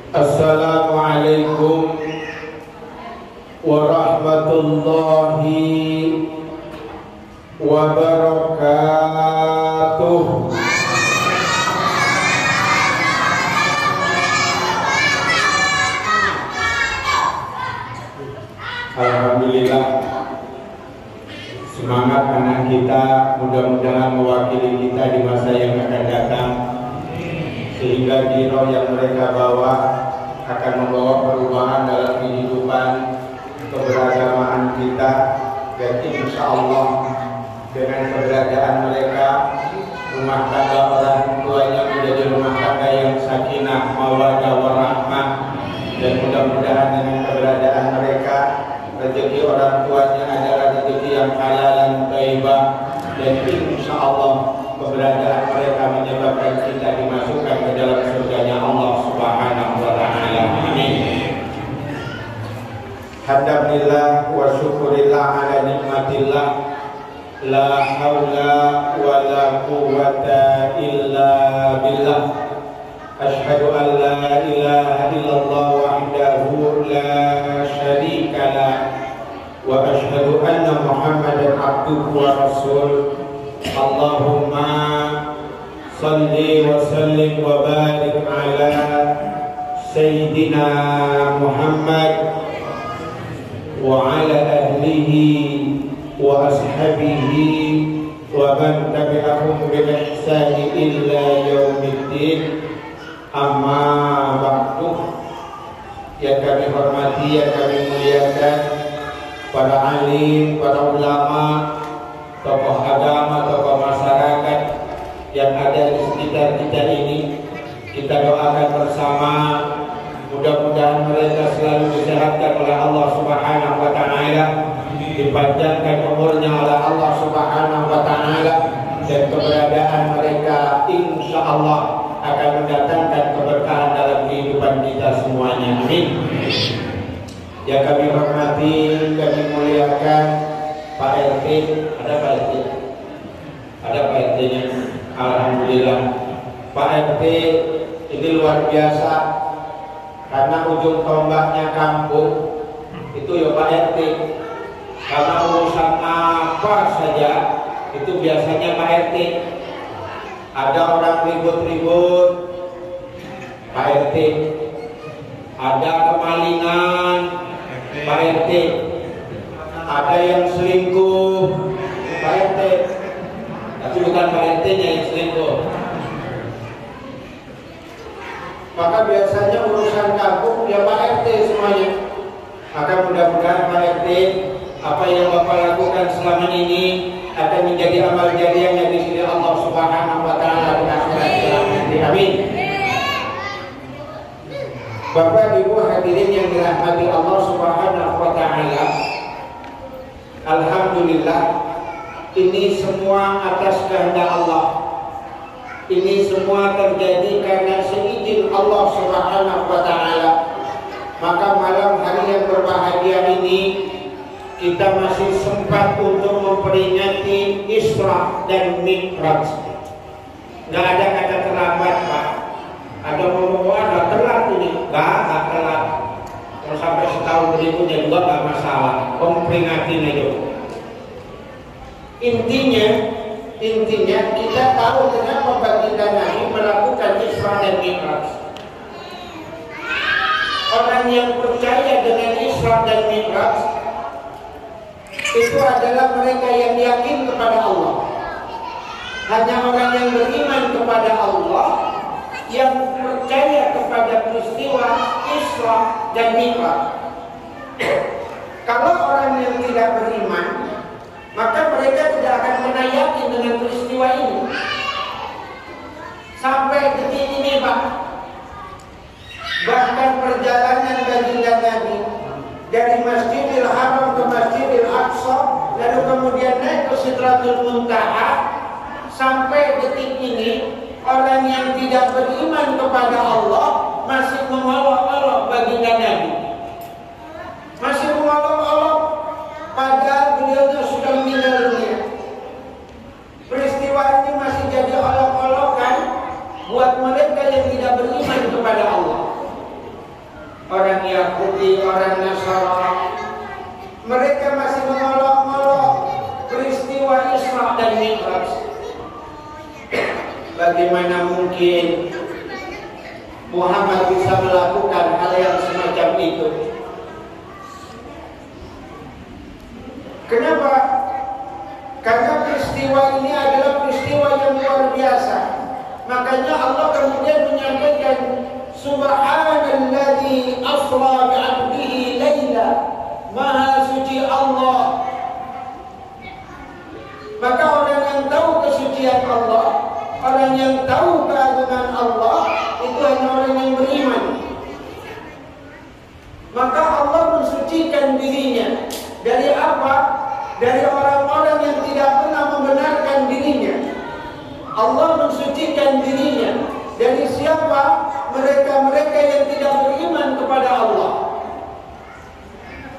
Assalamualaikum warahmatullahi wabarakatuh. Alhamdulillah, semangat anak kita mudah-mudahan mewakili kita di masa yang akan datang, sehingga diro yang mereka bawa akan membawa perubahan dalam kehidupan keberagamaan kita. Dan insya Allah dengan keberadaan mereka, rumah tangga orang tuanya menjadi rumah tangga yang sakinah, mawaddah, warahmah. Dan mudah-mudahan dengan keberadaan mereka, rezeki orang tuanya adalah rezeki yang halal dan thayyibah. Dan insya Allah keberadaan mereka menyebabkan kita dimasukkan ke dalam surganya Allah Subhanahu wa ta'ala. Amin. Alhamdulillah wa syukurillah ala nikmatillah, la haula wa la quwwata illa billah. Ashhadu an la ilaha illallah wahdahu la syarika lah, wa ashhadu anna Muhammadan abduhu wa rasul. Allahumma salli wa sallim wa barik ala Sayyidina Muhammad wa ala ahlihi wa ashabihi wa man tabi'ahum bi ihsani illa yaumiddin. Amma ba'du. Yang kami hormati, yang kami muliakan para alim, para ulama, tokoh agama, tokoh masyarakat yang ada di sekitar kita ini, kita doakan bersama, mudah-mudahan mereka selalu disehatkan oleh Allah Subhanahu wa ta'ala, dipanjangkan umurnya oleh Allah Subhanahu wa ta'ala, dan keberadaan mereka insya Allah akan mendatangkan keberkahan dalam kehidupan kita semuanya. Amin. Yang kami hormati, kami muliakan Pak RT. Ada Pak RT? Ada Pak RT-nya. Alhamdulillah. Pak RT ini luar biasa, karena ujung tombaknya kampung itu ya Pak RT. Karena urusan apa saja itu biasanya Pak RT. Ada orang ribut-ribut, Pak RT. Ada kemalingan, Pak RT. Ada yang selingkuh, Pak RT. Tapi bukan Pak RT-nya yang selingkuh. Maka biasanya urusan kampung ya Pak RT semuanya. Maka mudah-mudahan Pak RT, apa yang Bapak lakukan selama ini akan menjadi amal jariahnya di sisi Allah Subhanahu wa ta'ala. Amin. Bapak Ibu hadirin yang dirahmati Allah Subhanahu wa ta'ala, alhamdulillah, ini semua atas kehendak Allah. Ini semua terjadi karena seizin Allah Subhanahu wa ta'ala. Maka malam hari yang berbahagia ini kita masih sempat untuk memperingati Isra dan Mi'raj. Gak ada kata terlambat, Pak. Ada ngomong ada telat ini, gak telat. Kalau sampai setahun berikutnya juga gak masalah. Memperingatin itu. Intinya kita tahu kenapa baginda Nabi melakukan Isra dan Mi'raj. Orang yang percaya dengan Isra dan Mi'raj itu adalah mereka yang yakin kepada Allah. Hanya orang yang beriman kepada Allah, yang percaya kepada peristiwa Isra dan Mi'raj. Kalau orang yang tidak beriman, maka mereka tidak akan pernah yakin dengan peristiwa ini. Sampai detik ini, Pak, bahkan dari Masjidil Haram ke Masjidil Aqsa, lalu kemudian naik ke Sidratul Muntaha. Sampai detik ini orang yang tidak beriman kepada Allah masih mengolok-olok baginda Nabi, masih mengolok-olok padahal beliau sudah meninggal dunia. Peristiwa ini masih jadi olok-olokan buat mereka yang tidak beriman kepada Allah. Orang Yahudi, orang Nasara, mereka masih mengolok-olok peristiwa Isra dan Mi'raj. Bagaimana mungkin Muhammad bisa melakukan hal yang semacam itu? Kenapa? Karena peristiwa ini adalah peristiwa yang luar biasa. Makanya Allah kemudian menyampaikan Subhanalladzi asra bi'abdihi laila. Maha suci Allah. Maka orang yang tahu kesucian Allah, orang yang tahu keagungan Allah, itu hanya orang yang beriman. Maka Allah mensucikan dirinya dari apa? Dari orang-orang yang tidak pernah membenarkan dirinya. Allah mensucikan dirinya dari siapa? Mereka-mereka yang tidak beriman kepada Allah.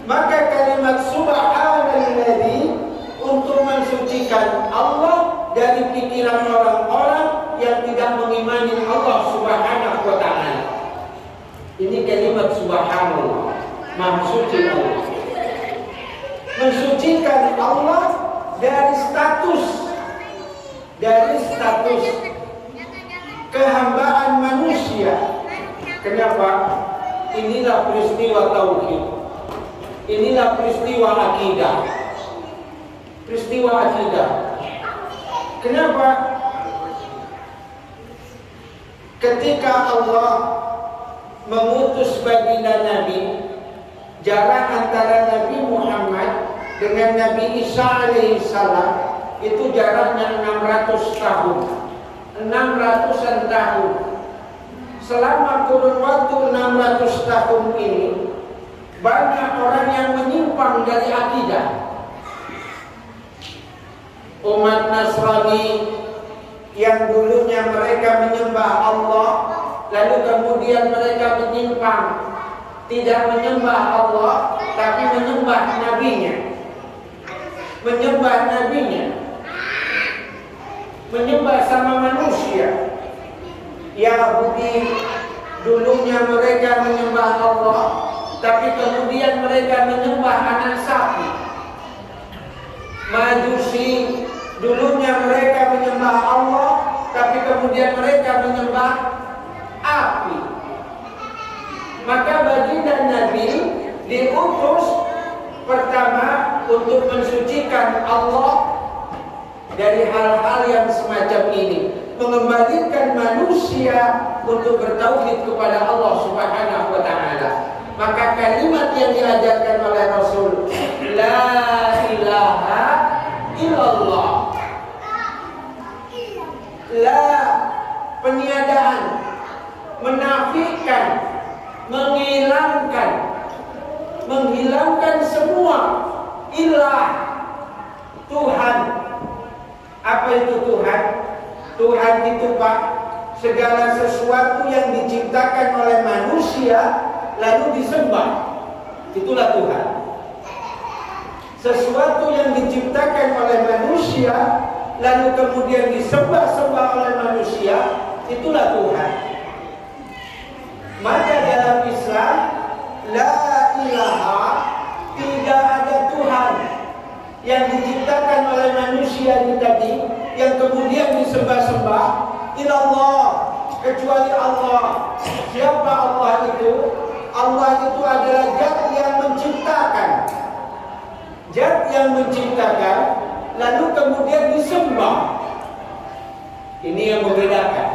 Maka kalimat Subhanalladzi untuk mensucikan Allah dari pikiran orang-orang yang tidak mengimani Allah Subhanahu wa ta'ala. Ini kalimat Subhanallah, Maha suci Allah. Mensucikan Allah dari status kehambaan manusia. Kenapa? Inilah peristiwa tauhid. Inilah peristiwa akidah. Peristiwa akidah. Kenapa? Ketika Allah mengutus baginda Nabi, jarak antara Nabi Muhammad dengan Nabi Isa alaihissalam itu jaraknya 600 tahun. 600-an tahun. Selama kurun waktu 600 tahun ini, banyak orang yang menyimpang dari akidah. Umat Nasrani yang dulunya mereka menyembah Allah, lalu kemudian mereka menyimpang, tidak menyembah Allah tapi menyembah nabinya, menyembah sama manusia. Yahudi dulunya mereka menyembah Allah, tapi kemudian mereka menyembah anak sapi. Majusi dulunya mereka menyembah Allah, tapi kemudian mereka menyembah api. Maka baginda Nabi diutus pertama untuk mensucikan Allah dari hal-hal yang semacam ini, mengembalikan manusia untuk bertauhid kepada Allah Subhanahu wa ta'ala. Maka kalimat yang diajarkan oleh Rasul, la ilaha illallah, la peniadaan, menafikan, menghilangkan semua ilah, Tuhan. Apa itu Tuhan? Tuhan itu Pak, segala sesuatu yang diciptakan oleh manusia lalu disembah, itulah Tuhan. Sesuatu yang diciptakan oleh manusia lalu kemudian disembah-sembah oleh manusia, itulah Tuhan. Maka dalam Islam, la ilaha, tidak ada Tuhan yang diciptakan oleh manusia ini tadi, yang kemudian disembah-sembah, illallah, kecuali Allah. Siapa Allah itu? Allah itu adalah Zat yang menciptakan. Zat yang menciptakan, lalu kemudian disembah. Ini yang membedakan.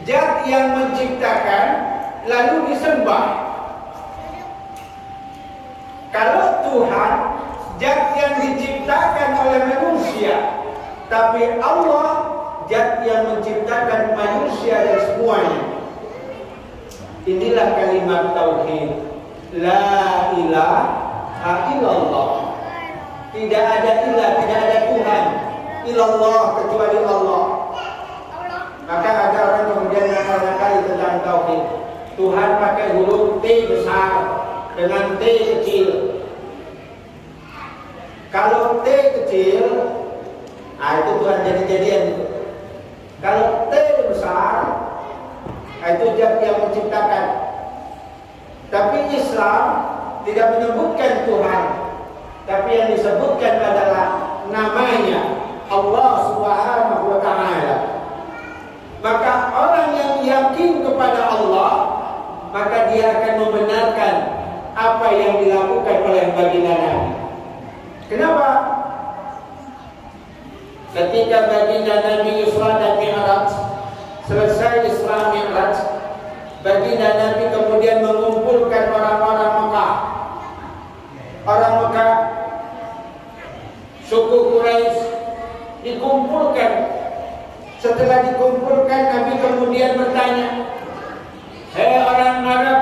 Zat yang menciptakan, lalu disembah. Kalau Tuhan, Zat yang diciptakan oleh manusia, tapi Allah, Zat yang menciptakan manusia dan semuanya. Inilah kalimat tauhid. La ilaha illallah. Tidak ada ilah, tidak ada Tuhan illallah kecuali Allah. Maka ada orang kemudian nakal-nakal tentang tauhid. Tuhan pakai huruf T besar dengan T kecil. Kalau T kecil, itu Tuhan jadi-jadian. Kalau T besar, itu Zat yang menciptakan. Tapi Islam tidak menyebutkan Tuhan, tapi yang disebutkan adalah namanya Allah Subhanahu wa Ta'ala. Maka orang yang yakin kepada Allah, maka dia akan membenarkan apa yang dilakukan oleh baginda Nabi. Kenapa? Ketika baginda Nabi Isra dan Mi'raj, selesai Isra Mi'raj, baginda Nabi kemudian mengumpulkan orang-orang Mekah. Orang Mekah, suku Quraisy dikumpulkan. Setelah dikumpulkan, Nabi kemudian bertanya, "Hei orang Arab,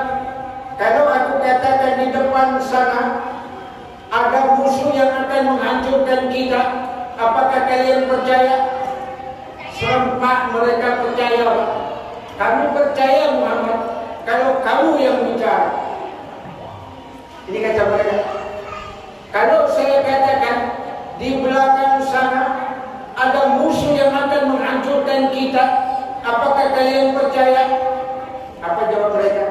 kalau aku katakan di depan sana ada musuh yang akan menghancurkan kita, apakah kalian percaya?" Serempak mereka percaya. "Kami percaya Muhammad, kalau kamu yang bicara." Ini kata mereka. Kalau saya katakan di belakang sana ada musuh yang akan menghancurkan kita, apakah kalian percaya? Apa jawab mereka?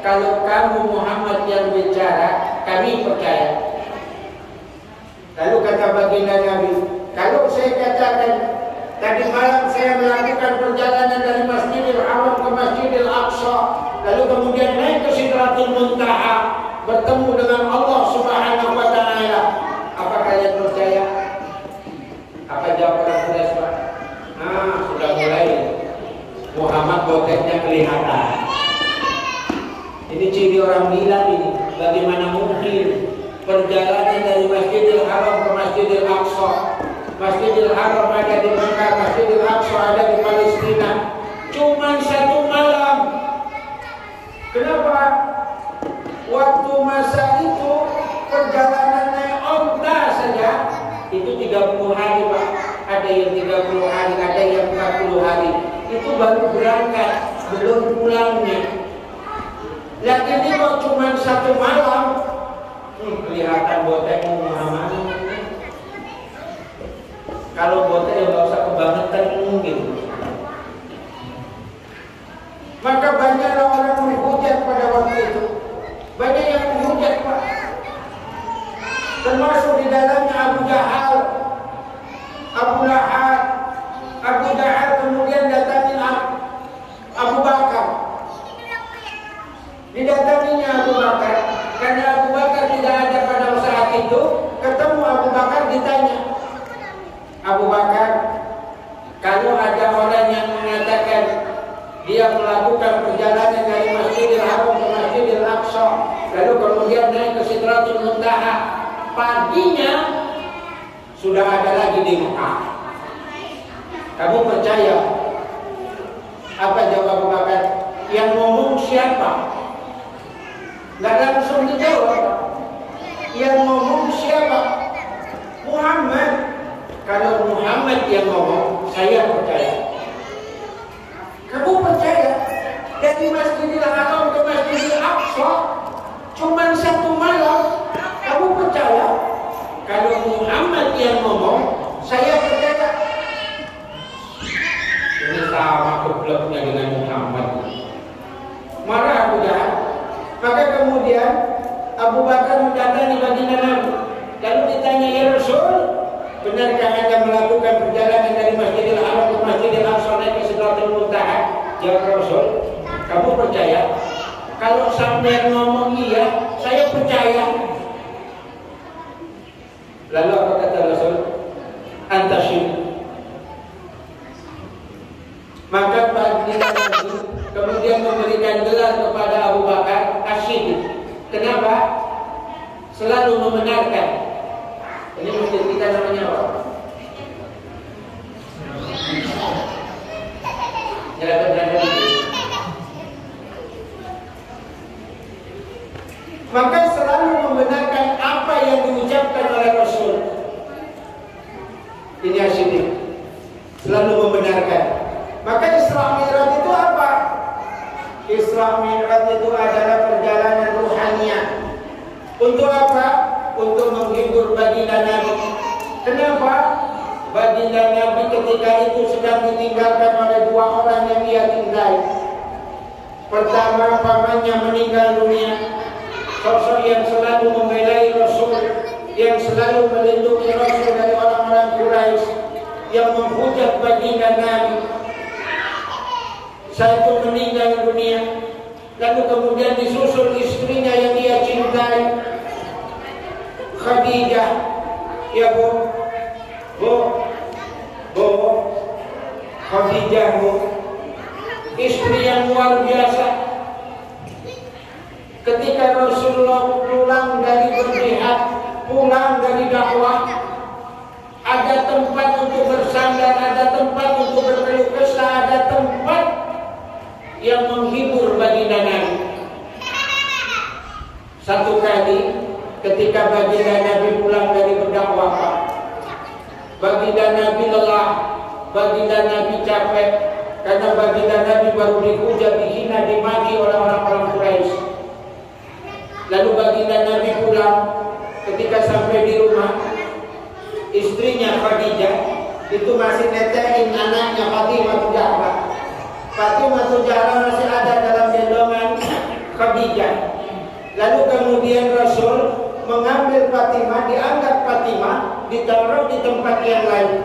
Kalau kamu Muhammad yang bicara, kami percaya. Lalu kata baginda Nabi, kalau saya katakan tadi malam saya melakukan perjalanan dari Masjidil Haram ke Masjidil Aqsa, lalu kemudian naik ke Sidratul Muntaha, bertemu dengan Allah Subhanahu wa Ta'ala, apa kalian percaya? Apa jawab orang Quraisy? Sudah mulai Muhammad bokehnya kelihatan. Ini ciri orang gila ini. Bagaimana mungkin perjalanan dari Masjidil Haram ke Masjidil Aqsa, Masjidil Haram ada di Mekah, Masjidil Aqsa ada di Palestina, cuma 1 malam. Kenapa? Waktu masa itu perjalanannya onta saja itu 30 hari Pak. Ada yang 30 hari, ada yang 40 hari. Itu baru berangkat, belum pulangnya. Lagi ini kok cuma 1 malam. Kelihatan botekmu Muhammad. Kalau botek ya nggak usah kebangetan mungkin. Maka banyaklah orang menghujat pada waktu itu. Banyak yang menghujat Pak. Termasuk di dalamnya Abu Jahal, Abu Lahab. Abu Jahal kemudian datangin Abu Bakar. Didatanginya Abu Bakar, karena Abu Bakar tidak ada pada saat itu. Ketemu Abu Bakar, ditanya, Abu Bakar, kalau ada orang yang mengatakan dia melakukan perjalanan dari Masjidil Haram ke Masjidil Aqsa, lalu kemudian naik ke Sidratul Muntaha, paginya sudah ada lagi di Mekah, kamu percaya? Apa jawab Abu Bakar? Yang ngomong siapa? Nggak langsung dijawab. Yang ngomong siapa? Muhammad. Kalau Muhammad yang ngomong, saya percaya. Kamu percaya? Dari Masjidil Haram ke Masjidil Aqsa cuma 1 malam. Kamu percaya? Kalau Muhammad yang ngomong, saya percaya. Ini sama kebloknya dengan Muhammad. Marah Abu Jahal. Maka kemudian Abu Bakar mendatangi baginda Nabi. Lalu ditanya, ya Rasul, benarkah Anda melakukan perjalanan dari Masjidil Haram ke Masjidil Aqsa naik ke Sidratul Muntaha? Jawab Rasul, kamu percaya? Kalau sampai ngomong iya, saya percaya. Lalu apa kata Rasul? Antasyid. Maka baginda Nabi kemudian memberikan gelar kepada Abu Bakar Asyid. Kenapa? Selalu membenarkan. Ini mesti kita namanya apa? Nyerahkan maka selalu membenarkan apa yang diucapkan oleh Rasul. Ini asyik, selalu membenarkan. Maka Isra Mi'raj itu apa? Isra Mi'raj itu adalah perjalanan ruhaniyah. Untuk apa? Untuk menghibur baginda Nabi. Kenapa? Baginda Nabi ketika itu sedang ditinggalkan oleh dua orang yang dia cintai. Pertama, pamannya meninggal dunia. Sosok yang selalu membelai Rasul, yang selalu melindungi Rasul dari orang-orang Quraisy, yang menghujat baginda Nabi. Satu meninggal dunia, lalu kemudian disusul istrinya yang dia cintai, Khadijah. Ya bu, Khadijah bu, istri yang luar biasa. Ketika Rasulullah pulang dari berjihad, pulang dari dakwah, ada tempat untuk bersandar, ada tempat untuk berkeluh kesah, ada tempat yang menghibur baginda Nabi. Satu kali ketika baginda Nabi pulang dari berdakwah, baginda Nabi lelah, baginda Nabi capek, karena baginda Nabi baru dihujat, dihina, dimaki oleh orang-orang Quraisy. Lalu baginda Nabi pulang. Ketika sampai di rumah, istrinya Khadijah itu masih netein anaknya Fatimah Zahra. Fatimah Zahra masih ada dalam gendongan Khadijah. Lalu kemudian Rasul mengambil Fatimah, diangkat Fatimah, ditaruh di tempat yang lain.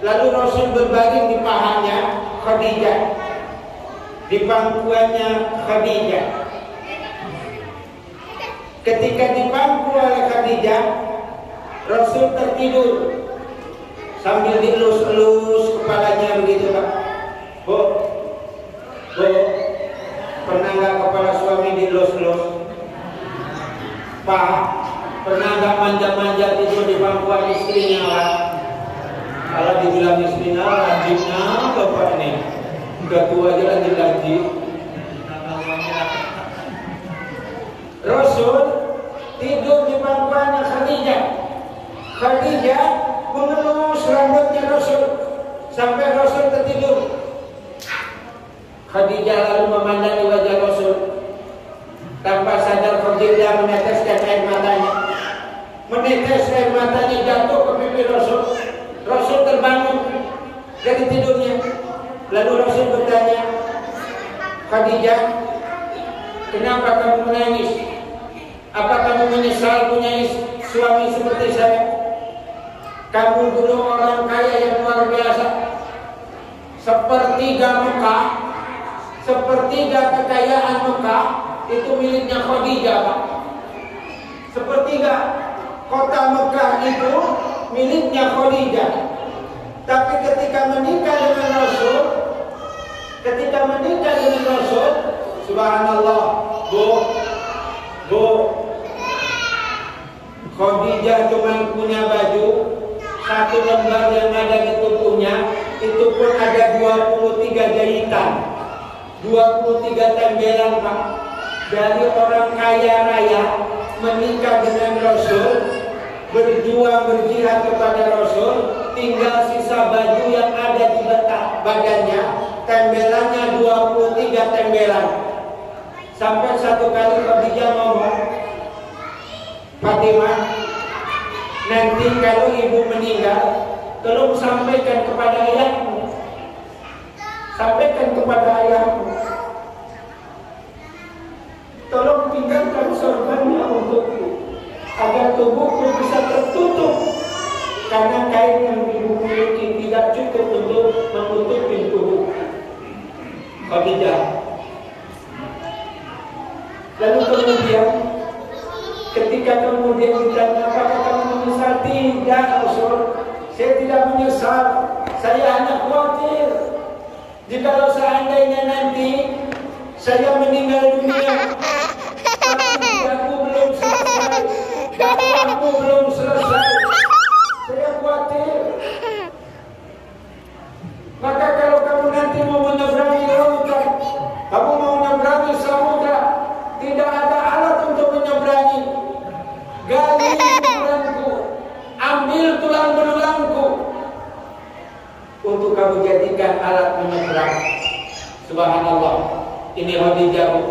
Lalu Rasul berbaring di pahanya Khadijah, di pangkuannya Khadijah. Ketika dipangku oleh Khadijah, Rasul tertidur sambil dilus-elus kepalanya begitu Pak. Bu, pernah nggak kepala suami dilus-elus? Pak, pernah nggak manja-manja tidur di pangkuan istrinya Pak? Kalau dibilang istrinya, rajinnya bapak nih, udah tua aja rajin-rajin. Rasul tidur di pangkuannya Khadijah. Khadijah mengelus rambutnya Rasul sampai Rasul tertidur. Khadijah lalu memandangi wajah Rasul. Tanpa sadar Khadijah meneteskan air matanya. Menetes air matanya jatuh ke pipi Rasul. Rasul terbangun dari tidurnya. Lalu Rasul bertanya, Khadijah, kenapa kamu menangis? Apa kamu menyesal punya suami seperti saya? Kamu dulu orang kaya yang luar biasa. Sepertiga Mekah, sepertiga kekayaan Mekah itu miliknya Khadijah Pak. Sepertiga kota Mekah itu miliknya Khadijah. Tapi ketika menikah dengan Rasul, subhanallah, Bu, Khadijah cuma punya baju satu lembar yang ada di tubuhnya, itu pun ada 23 jahitan, 23 tembelan Pak. Dari orang kaya raya menikah dengan Rasul, berjuang berjihad kepada Rasul, tinggal sisa baju yang ada di badannya, tembelannya 23 tembelan. Sampai satu kali Khadijah ngomong, Fatimah, nanti kalau ibu meninggal, tolong sampaikan kepada ayahmu. Sampaikan kepada ayahmu. Tolong tinggalkan sorbannya untukku, agar tubuhku bisa tertutup. Karena kain yang ibu miliki tidak cukup untuk menutupi tubuh. Khadijah. Lalu kemudian ketika kemudian ditanya, apakah kamu menyesal? Tidak Rasul, saya tidak menyesal. Saya hanya khawatir jikalau seandainya nanti saya meninggal dunia, tapi aku belum selesai, dakwahku belum selesai, saya khawatir. Maka kalau kamu nanti mau menyeberangi lautan, kamu mau menyeberangi samudra, tidak ada alat untuk menyeberangi. pecah alat menyeberang. Subhanallah. Ini Khadijah, Bu.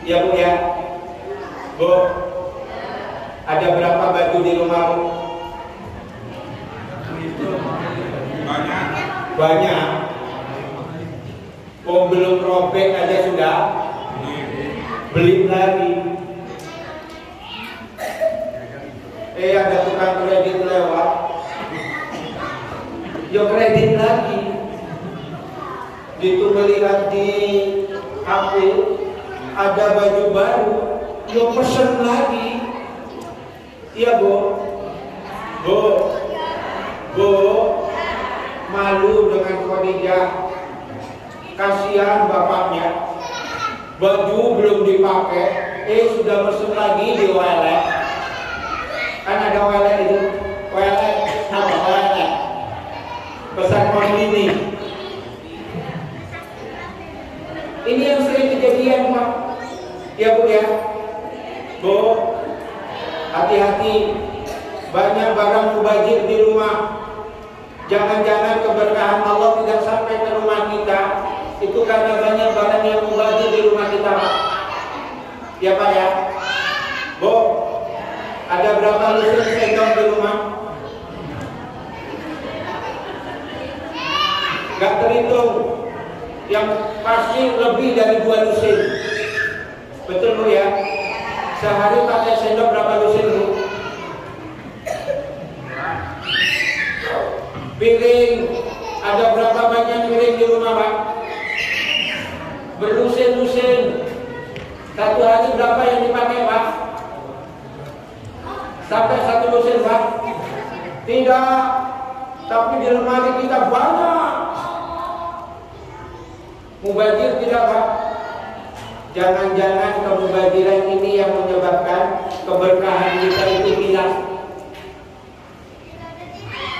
Ya, Bu ya. Bu, ada berapa baju di rumahmu? Banyak. Oh, belum robek aja sudah beli lagi. Ada tukang kredit lewat, yo kredit lagi. Gitu melihat di HP ada baju baru, yo pesen lagi. Iya, Bu. Bu, malu dengan Khadijah. Kasihan bapaknya, baju belum dipakai, sudah pesen lagi di wallet. Kan ada wallet itu, wallet apa wallet? Pesan online. Ini yang sering kejadian, Pak. Ya, Bu ya. Bu, hati-hati. Banyak barang mubazir di rumah. Jangan-jangan keberkahan Allah tidak sampai ke rumah kita. Itu karena banyak barang yang mubazir di rumah kita, Pak. Ya, Pak ya. Bu, ada berapa lusin sendok di rumah? Gak terhitung. Yang pasti lebih dari 2 lusin. Betul, Bu ya? Sehari pakai sendok berapa lusin, Bu? Piring, ada berapa banyak piring di rumah, Pak? Berlusin-lusin. Satu hari berapa yang dipakai, Pak? Sampai 1 lusin, Pak? Tidak. Tapi di lemari kita banyak. Mubazir tidak, Pak? Jangan-jangan kemubaziran ini yang menyebabkan keberkahan kita itu hilang.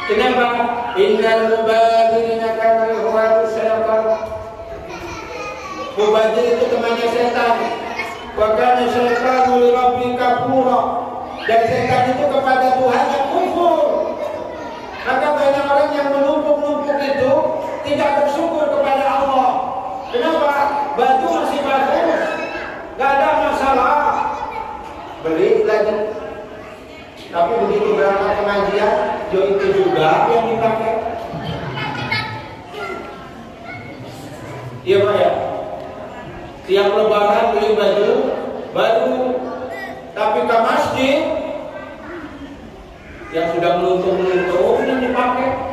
Kenapa? Innal mubazirina kanu ikhwanu syaitan. Mubazir itu temannya setan. Wa kana syaitanu li rabbika kafura. Dan setan itu kepada Tuhan yang kufur. Maka banyak orang yang menumpuk-numpuk itu tidak bersyukur kepada Allah. Kenapa? Baju masih bagus, gak ada masalah, beli lagi. Tapi begitu berangkat pengajian, jo itu juga yang dipakai. Iya, Pak ya. Tiap lebaran beli baju baru, tapi ke masjid yang sudah meluntur-meluntur yang dipakai.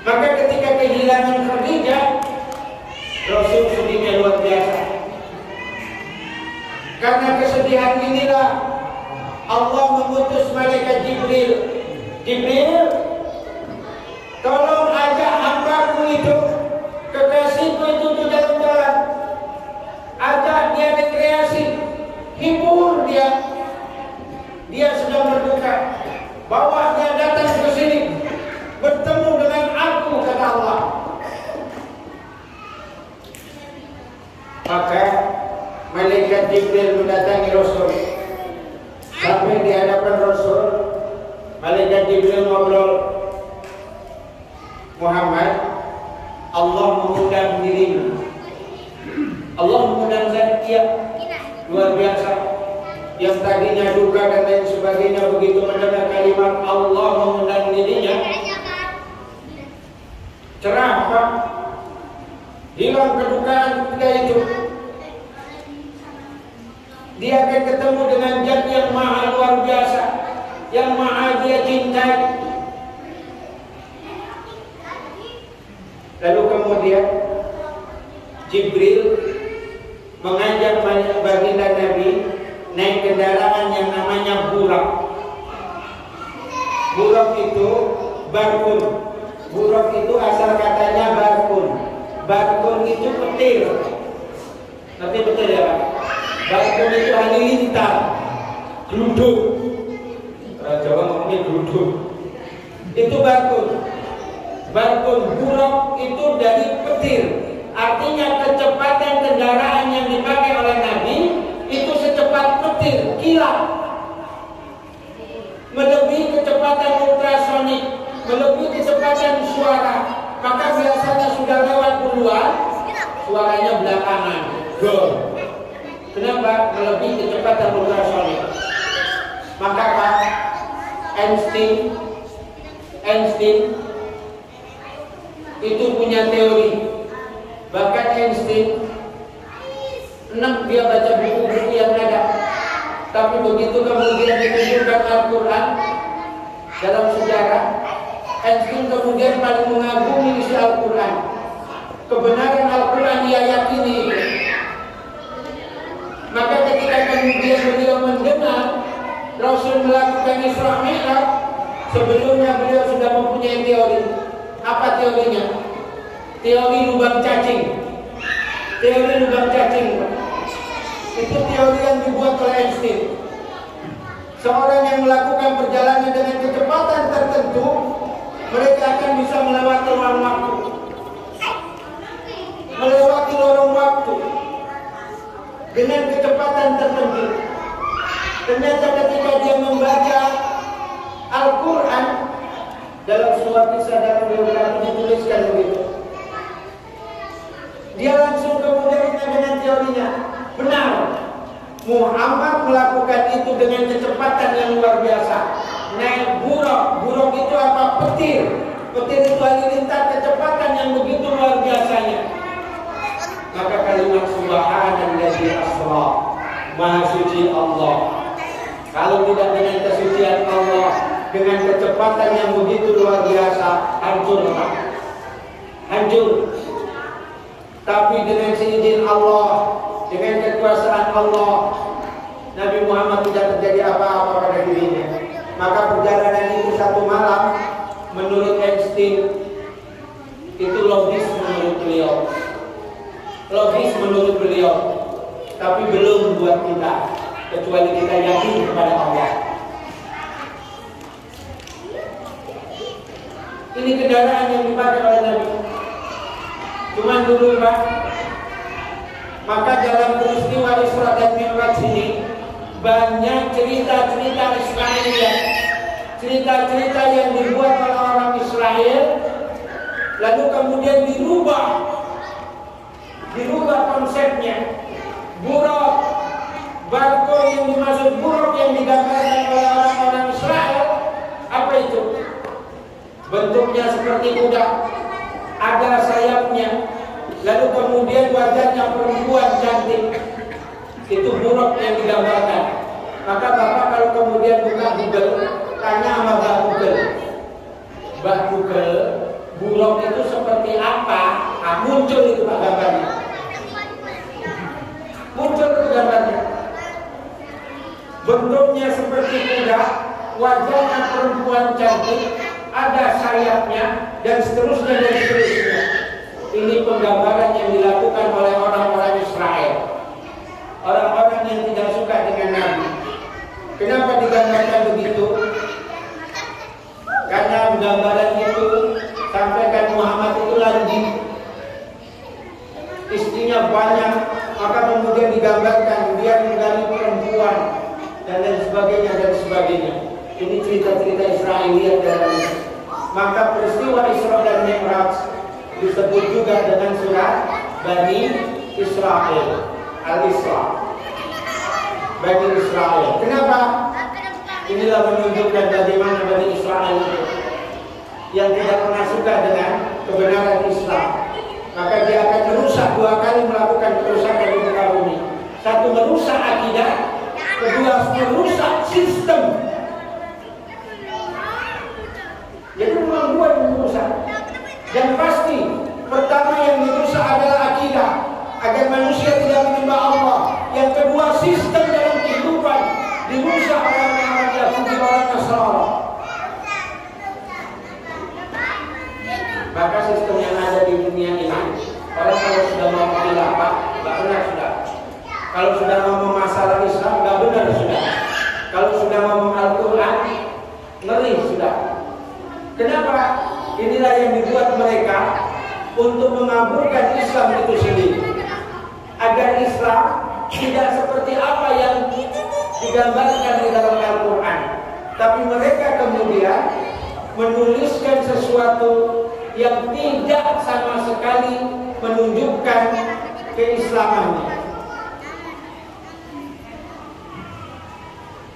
Maka ketika kehilangan Khadijah, Rasul sedihnya luar biasa. Karena kesedihan inilah Allah mengutus malaikat Jibril. Jibril, tolong ajak hambaku itu, kekasihku itu ke jalan-jalan. Ajak dia rekreasi, hibur dia. Dia sedang berduka. Bawa dia datang ke sini, bertemu dengan aku, kata Allah. Maka malaikat Jibril mendatangi Rasul. Sampai di hadapan Rasul, malaikat Jibril ngobrol. Muhammad, Allah mengundang dirimu. Allah mengundang dia. Luar biasa. Yang tadinya duka dan lain sebagainya, begitu mendengar kalimat Allah mengundang dirinya, cerah, Pak. Hilang kedukaan ketika itu. Dia akan ketemu dengan Zat yang maha luar biasa, yang maha dia cintai. Lalu kemudian Jibril mengajak baginda Nabi naik kendaraan yang namanya burak. Burak itu barkun. Burak itu asal katanya barkun. Barkun itu petir. Nanti betul ya, Pak? Barkun itu halilintar, geluduk. Orang Jawa ngomongnya geluduk. Itu barkun. Barkun, burak itu dari petir. Artinya kecepatan kendaraan yang dipakai oleh Nabi itu secepat petir, kilat, melebihi melebihi kecepatan suara, maka biasanya sudah lewat duluan, suaranya belakangan. Gol. Kenapa? Melebihi kecepatan ultrasonik. Maka Pak, Einstein itu punya teori. Bahkan Einstein enak dia baca buku-buku yang ada. Tapi begitu kemudian ditunjukkan Al-Quran dalam sejarah, Einstein kemudian paling mengagumi isi Al-Quran. Kebenaran Al-Quran dia yakini itu. Maka ketika kemudian beliau mendengar Rasul melakukan Isra Mi'raj, sebelumnya beliau sudah mempunyai teori. Apa teorinya? Teori lubang cacing. Teori lubang cacing. Itu teori yang dibuat oleh Einstein. Seorang yang melakukan perjalanan dengan kecepatan tertentu, mereka akan bisa melewati ruang waktu. Melewati lorong waktu dengan kecepatan tertentu. Ternyata ketika dia membaca Al-Quran, dalam sebuah kisah dalam biografi dituliskan begitu. Dia langsung kemudian dengan teorinya, benar, Muhammad melakukan itu dengan kecepatan yang luar biasa. Naik buruk itu apa? Petir itu halilintar kecepatan yang begitu luar biasanya. Maka kalimat subhanallazi asra, maha suci Allah. Kalau tidak dengan kesucian Allah, dengan kecepatan yang begitu luar biasa, hancur. Tapi dengan seizin Allah, dengan kekuasaan Allah, Nabi Muhammad tidak terjadi apa-apa pada dirinya. Maka perjalanan itu satu malam, menurut Einstein, itu logis menurut beliau. Tapi belum buat kita, kecuali kita yakin kepada Allah. Ini kendaraan yang dipakai oleh Nabi. Cuman dulu Pak, maka dalam peristiwa Isra dan Mi'raj ini banyak cerita-cerita Israel, cerita-cerita yang dibuat oleh orang Israel, lalu kemudian dirubah konsepnya. Buruk, barco yang dimaksud buruk yang digambarkan oleh orang-orang Israel, apa itu? Bentuknya seperti kuda, ada sayapnya, lalu kemudian wajahnya perempuan cantik. Itu buruk yang digambarkan. Maka Bapak kalau kemudian buka Google, tanya sama Mbak Google, buruk itu seperti apa? Nah, muncul itu Pak gambarnya. Muncul itu gambarnya. Bentuknya seperti kuda, wajahnya perempuan cantik, ada sayapnya, dan seterusnya. Ini penggambaran yang dilakukan oleh orang-orang Israel, orang-orang yang tidak suka dengan Nabi. Kenapa digambarkan begitu? Karena gambaran itu sampaikan Muhammad itu lagi istrinya banyak, maka kemudian digambarkan dia menggali perempuan dan lain sebagainya. Ini cerita-cerita Israeliat dalam ini. Maka peristiwa Isra dan Mi'raj disebut juga dengan surat Bani Israel, Al-Isra, Bani Israel. Kenapa? Inilah menunjukkan bagaimana Bani Israel itu yang tidak pernah suka dengan kebenaran Islam. Maka dia akan merusak dua kali, melakukan kerusakan di muka bumi. Satu, merusak akidah. Kedua, merusak sistem. Jadi memang dua yang merusak. Dan pasti pertama yang dirusak adalah akidah, agar manusia tidak menyembah Allah. Yang kedua, sistem dalam kehidupan dirusak oleh orang Yahudi, orang Nasrani. Maka sistem yang ada di dunia ini, orang kalau sudah mau khilafah, nggak benar sudah. Kalau sudah ngomong masalah Islam, nggak benar sudah. Kalau sudah ngomong Al-Quran, ngeri sudah. Kenapa? Inilah yang dibuat mereka untuk mengaburkan Islam itu sendiri, agar Islam tidak seperti apa yang digambarkan di dalam Al-Quran. Tapi mereka kemudian menuliskan sesuatu yang tidak sama sekali menunjukkan keislamannya.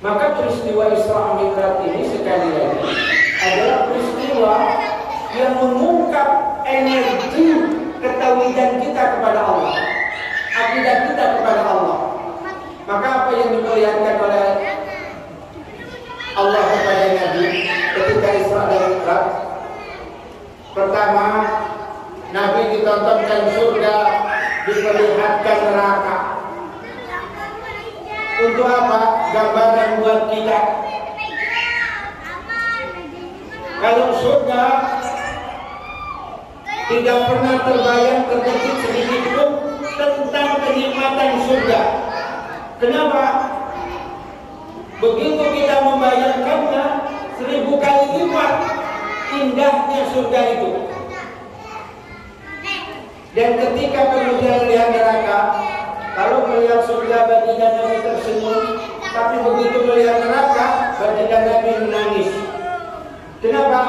Maka peristiwa Isra Mi'raj ini sekali lagi adalah peristiwa yang mengungkap energi ketauhidan kita kepada Allah, akidah kita kepada Allah. Maka apa yang diperlihatkan oleh Allah kepada Nabi ketika Isra dan Mi'raj? Pertama, Nabi ditontonkan surga, diperlihatkan neraka. Untuk apa? Gambaran buat kita. Kalau surga tidak pernah terbayang terbesit sedikit pun tentang kenikmatan surga. Kenapa? Begitu kita membayangkannya 1000 kali lipat indahnya surga itu. Dan ketika kemudian melihat neraka, kalau melihat surga baginda Nabi tersenyum, tapi begitu melihat neraka baginda Nabi menangis. Kenapa?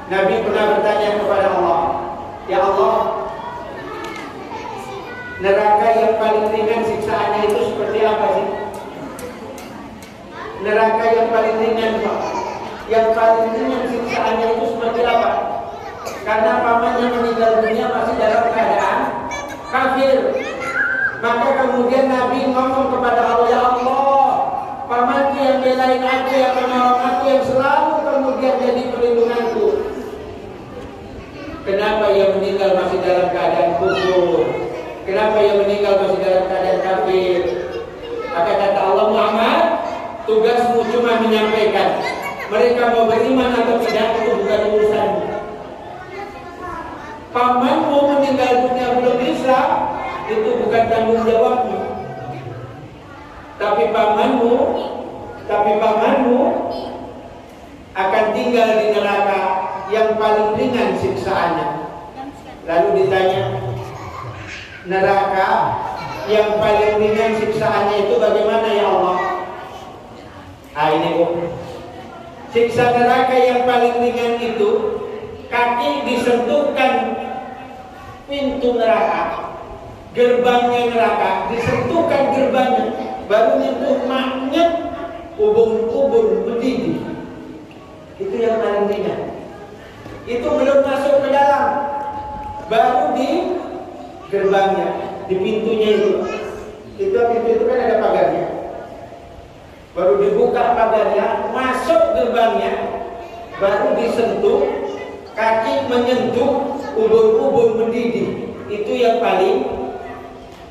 Nabi pernah bertanya kepada Allah, ya Allah, neraka yang paling ringan siksaannya itu seperti apa sih? Neraka yang paling ringan, Pak, yang paling ringan siksaannya itu seperti apa? Karena pamannya meninggal dunia masih dalam keadaan kafir. Maka kemudian Nabi ngomong kepada Allah, ya Allah, pamanku yang belain aku, yang menolong aku, yang selalu kemudian jadi perlindunganku, kenapa ia meninggal masih dalam keadaan kufur? Kenapa ia meninggal masih dalam keadaan kafir? Maka kata Allah, Muhammad, tugasmu cuma menyampaikan. Mereka mau beriman atau tidak itu bukan urusanmu. Pamanmu meninggal dunia belum bisa, itu bukan tanggung jawabmu. Tapi pamanmu akan tinggal di neraka yang paling ringan siksaannya. Lalu ditanya, neraka yang paling ringan siksaannya itu bagaimana ya Allah? Ini Bu, siksa neraka yang paling ringan itu kaki disentuhkan pintu neraka, gerbangnya neraka, disentuhkan gerbangnya, baru nyentuh magnet, ubun-ubun mendidih. Itu yang paling ringan. Itu belum masuk ke dalam, baru di gerbangnya, di pintunya itu. Pintu itu kan ada pagarnya. Baru dibuka pagarnya, masuk gerbangnya, baru disentuh, kaki menyentuh ubun-ubun mendidih. Itu yang paling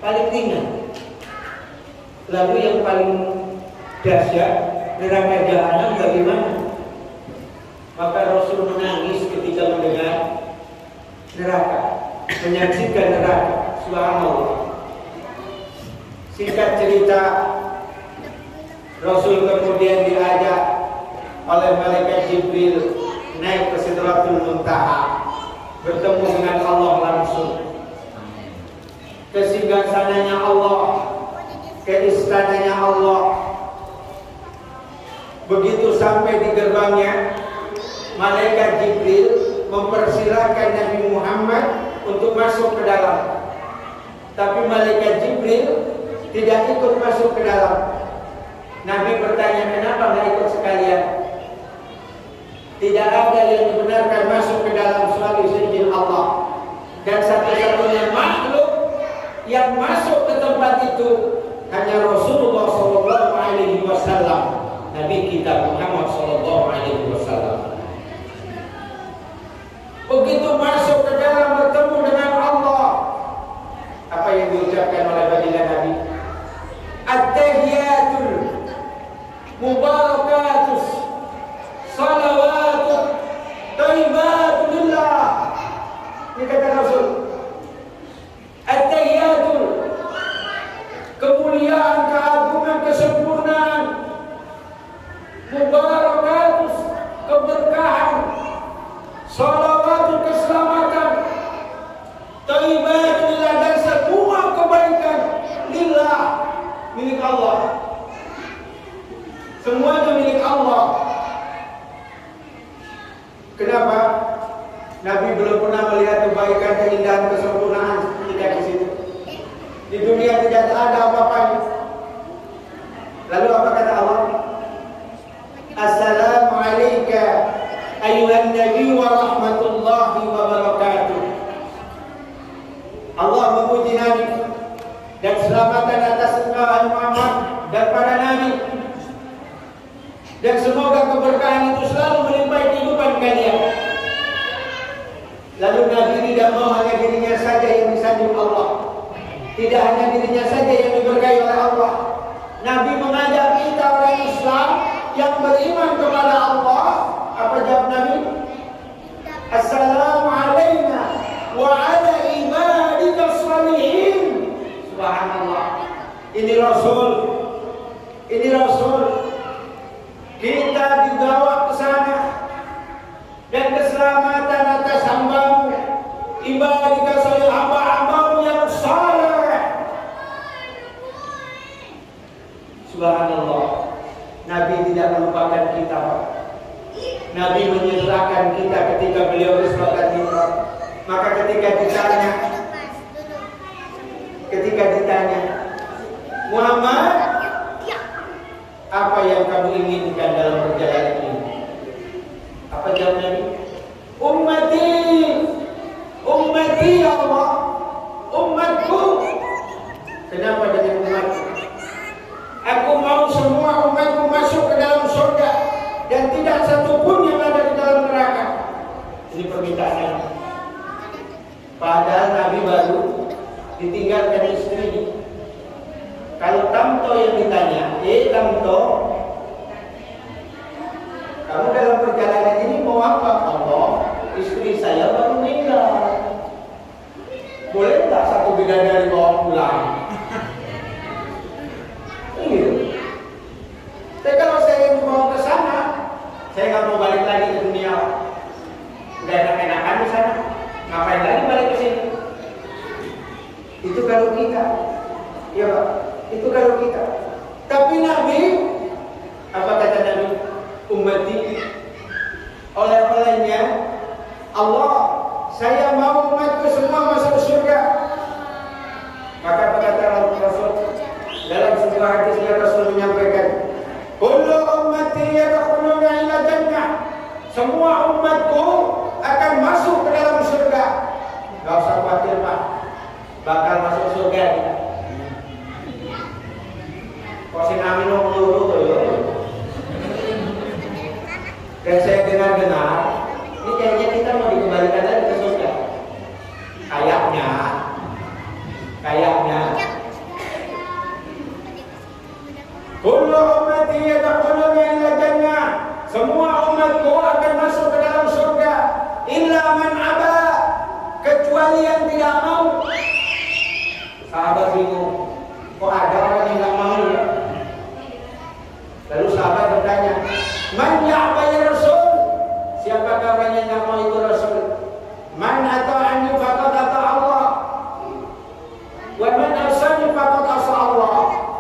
ringan. Lalu yang paling dahsyat, neraka jahanam bagaimana? Maka Rasul menangis ketika mendengar neraka, menyaksikan neraka. Subhanallah. Singkat cerita, Rasul kemudian diajak oleh malaikat Jibril naik ke Sidratul Muntaha, bertemu dengan Allah langsung, ke singgasananya Allah, ke istananya Allah. Begitu sampai di gerbangnya, malaikat Jibril mempersilahkan Nabi Muhammad untuk masuk ke dalam. Tapi malaikat Jibril tidak ikut masuk ke dalam. Nabi bertanya, kenapa nggak ikut sekalian? Tidak ada yang dibenarkan masuk ke dalam kecuali seizin Allah. Dan satu-satunya makhluk yang masuk ke tempat itu hanya Rasulullah SAW, Nabi kita Muhammad SAW. Begitu masuk ke dalam bertemu dengan Allah, apa yang diucapkan oleh baginda Nabi? At-tahiyatul mubarakatus salawatut thayyibatun lillah. Ini kata Rasul. At-tahiyatul, kemuliaan, keagungan, kesempurnaan, mubarakatus, keberkahan, salawatut, keselamatan, thayyibatun lillah, dan semua kebaikan lillah, milik Allah. Semuanya milik Allah. Kenapa? Nabi belum pernah melihat kebaikan, keindahan, kesempurnaan tidak di situ. Di dunia tidak ada apa-apanya. Lalu apa kata Allah? Assalamu alayka ayyuhan nabi wa rahmatullahi wa barakatuh. Allah memuji Nabi dan selamatan atas engkau Muhammad dan para nabi. Dan semoga keberkahan itu selalu melimpah kehidupan kalian. Lalu Nabi tidak mau hanya dirinya saja yang disanjung Allah. Tidak hanya dirinya saja yang diberkahi oleh Allah. Nabi mengajak kita orang Islam yang beriman kepada Allah. Apa jawab Nabi? Assalamu alayna wa ala ibadika shalihin. Subhanallah. Ini Rasul. Ini Rasul. Kita dibawa ke sana dan keselamatan atas hambamu, ibadika salih hamba-hambamu yang saleh. Subhanallah. Nabi tidak melupakan kita. Nabi menyerahkan kita ketika beliau Isra dan Mi'raj. Maka ketika ditanya Muhammad, apa yang kamu inginkan dalam perjalanan ini? Apa jawab Nabi? Ummati ya Allah, umatku. Kenapa dengan umatku? Aku mau semua umatku masuk ke dalam surga dan tidak satu pun yang ada di dalam neraka. Ini permintaannya. Padahal Nabi baru ditinggalkan istrinya. Kalau Tamto yang ditanya, Tamto, kamu dalam perjalanan ini mau apa? Allah, istri saya baru meninggal. Boleh tak satu bidadari bawa pulang? Iya. Tapi kalau saya mau ke sana, saya nggak mau balik lagi ke dunia. Udah enak-enakan di sana, ngapain lagi balik ke sini? Itu kalau kita, ya Pak. Itu kalau kita. Tapi Nabi, apa kata Nabi? Ummati. Oleh-olehnya Allah, saya mau umatku semua masuk surga. Maka apa kata Rasul? Dalam sebuah hadisnya Rasul menyampaikan, kullu ummati yadkhuluna ila jannah. Semua umatku akan masuk ke dalam surga. Gak usah khawatir Pak, bakal masuk surga kita. Kok amin melulu tuh. Dan saya dengar-dengar, ini kayaknya kita mau dikembalikan lagi ke surga. Kayaknya. Kullu ummati yadkhuluna ila jannah. Semua umatku akan masuk ke dalam surga. Illa man aba, kecuali yang tidak mau. Sahabat bingung. Kok ada orang yang tidak mau ya? Lalu sahabat bertanya, man ya'ba ya Rasul? Siapakah orang yang tidak mau itu Rasul? Man ata'ani faqad ata'a Allah, wa man asani faqad asa Allah,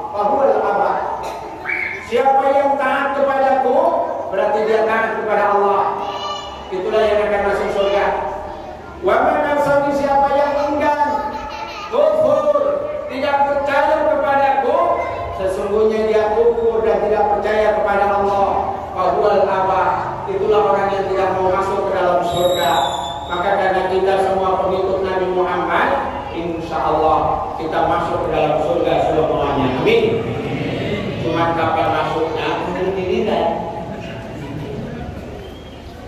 fa huwa al-abad. Siapa yang taat kepadaku, berarti dia taat kepada Allah. Itulah yang akan masuk surga. Wa man asani, siapa yang enggan, kufur, tidak percaya kepadaku, sesungguhnya dia kufur dan tidak percaya kepada Allah. Fahuwal abad. Itulah orang yang tidak mau masuk ke dalam surga. Maka karena kita semua pengikut Nabi Muhammad, insya Allah kita masuk ke dalam surga semuanya. Amin. Cuma kapan masuknya menurut diri dan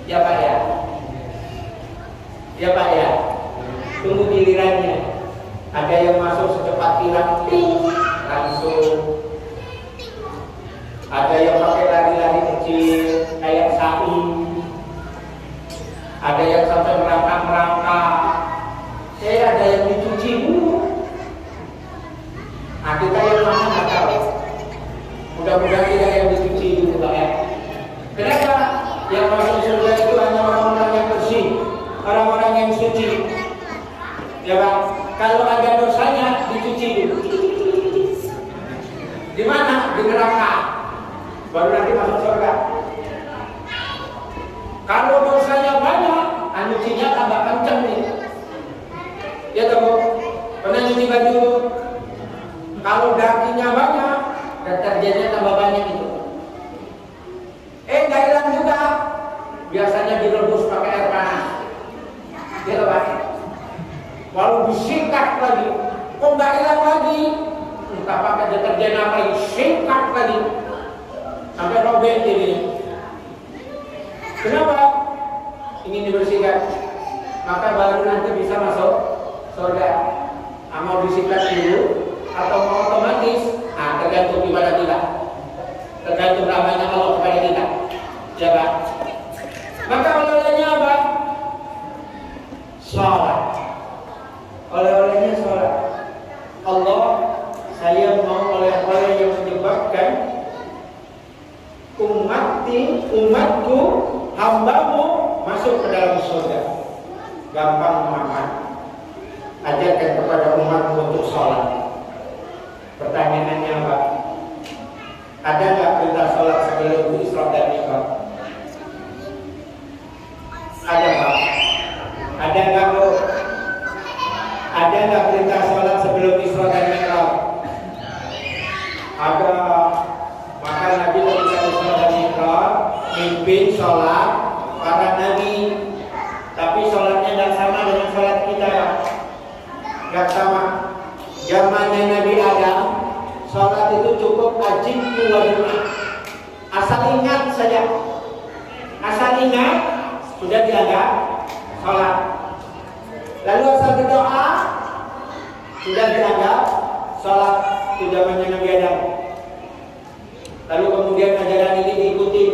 ya Pak ya. Ya Pak ya. Tunggu gilirannya. Ada yang masuk secepat kilat, langsung. Ada yang pakai lari-lari kecil kayak sapi. Ada yang sampai merangkak-merangkak. Ada yang dicuci dulu. Nah kita yang mana nggak tahu. Mudah-mudahan tidak yang dicuci dulu Pak ya. Kenapa? Yang masuk surga itu hanya orang-orang yang bersih, orang-orang yang suci. Ya Pak. Kalau ada dosanya dicuci dulu. Di mana? Di neraka. baru nanti masuk surga. Kalau dosanya banyak, nyucinya tambah kenceng nih. Ya toh, Bu? Pernah nyuci baju? Kalau dagingnya banyak, deterjennya tambah banyak itu. Nggak hilang juga. Biasanya direbus pakai air panas. Dia lepas. Lalu disikat lagi. Kok nggak hilang lagi? Entah pakai deterjen apa lagi, sikat lagi. Sampai robek jadi. Kenapa? Ingin dibersihkan. Maka baru nanti bisa masuk surga. Mau disikat dulu atau mau otomatis? Tergantung ibadah kita. Tergantung rahmatnya Allah kepada kita. Siapa? Maka oleh-olehnya apa? Salat. Oleh-olehnya salat. Allah, saya mau oleh-oleh yang menyebabkan umatku, hambamu masuk ke dalam surga. Gampang Muhammad. Ajarkan kepada umatmu untuk salat. Pertanyaannya apa? Ada nggak perintah salat sebelum Isra dan Mi'raj? Ada Pak? Ada nggak Bu? Ada nggak perintah salat sebelum Isra dan Mi'raj? Ada. Maka Nabi ketika Isra dan Mi'raj mimpin salat para nabi. Tapi salatnya tidak sama dengan salat kita. Nggak sama. Zamannya Nabi Adam, salat itu cukup ajib wa du'a. Asal ingat saja. Asal ingat sudah dianggap salat. Lalu asal berdoa sudah dianggap salat. Itu zamannya Nabi Adam. Lalu kemudian ajaran ini diikuti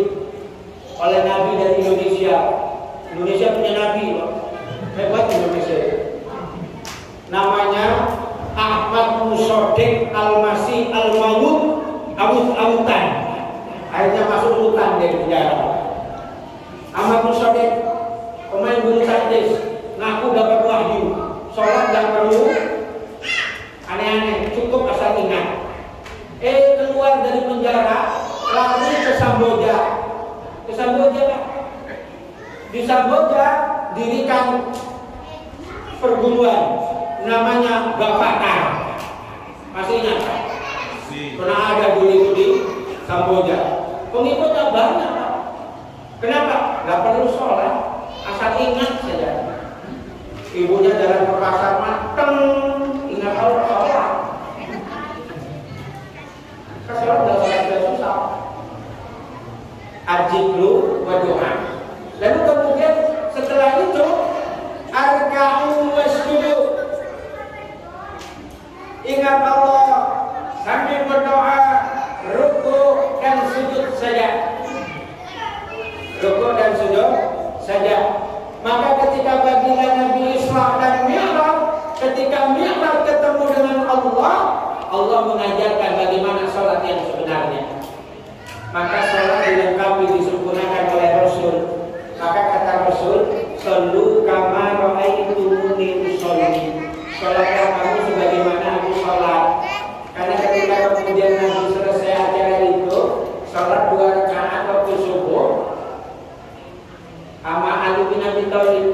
oleh nabi dari Indonesia. Indonesia punya nabi, hebat Indonesia. Namanya Ahmad Musodik Al-Masih Al-Maut Awut-Awutan. Akhirnya masuk hutan dari penjara. Ahmad Musodik, pemain bulu tangkis, ngaku dapat wahyu, sholat gak perlu aneh-aneh, cukup asal ingat. Keluar dari penjara, lari ke Samboja. Ke Samboja Pak. Di Samboja dirikan perguruan namanya Gavatar. Masih ingat Pak? Pernah ada dulu itu di Samboja. Pengikutnya banyak Pak. Kenapa? Gak perlu sholat, asal ingat saja. Ibunya jalan ke pasar mateng, ingat Allah sholat. Sholat sudah susah. Ajiblu wa doa. Lalu kemudian setelah itu arka'u wasjudu. Ingat Allah sambil berdoa, ruku dan sujud saja. Ruku dan sujud saja. Maka ketika baginda Nabi Isra dan Mi'raj, ketika Mi'raj ketemu dengan Allah, Allah mengajarkan bagaimana sholat yang sebenarnya. Maka sholat dilengkapi, disempurnakan oleh Rasul. Maka kata Rasul, "Shollu kama ra'aitumuni usolli." Sholatlah kamu sebagaimana aku sholat. Karena ketika kemudian Nabi selesai acara itu, sholat 2 rakaat waktu subuh, sama Ali bin Abi Thalib.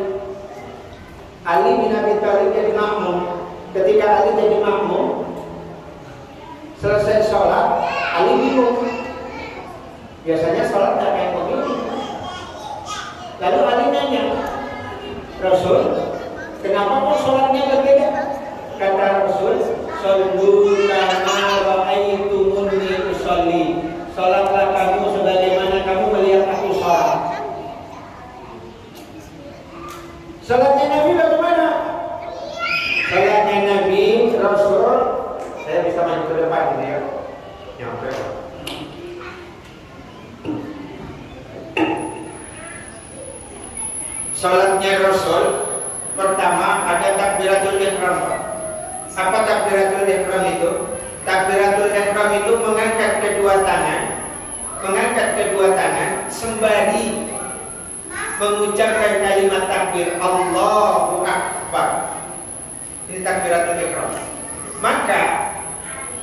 Ali bin Abi Thalib jadi makmum. Ketika Ali jadi makmum, selesai sholat, Ali bingung. Biasanya sholat tidak kayak begini. Lalu Ali nanya, Rasul, kenapa kok sholatnya berbeda? Kata Rasul, "Shollu kama ra'aitumuni usolli." Sholatlah kamu sebagaimana kamu melihat aku sholat. Sholatnya Nabi bagaimana? Sholatnya Nabi Rasul, saya bisa maju ke depan ini ya. Nyampe. Sholatnya Rasul pertama ada takbiratul ihram. Apa takbiratul ihram itu? Takbiratul ihram itu mengangkat kedua tangan sembari mengucapkan kalimat takbir Allahu Akbar. Ini takbiratul ihram.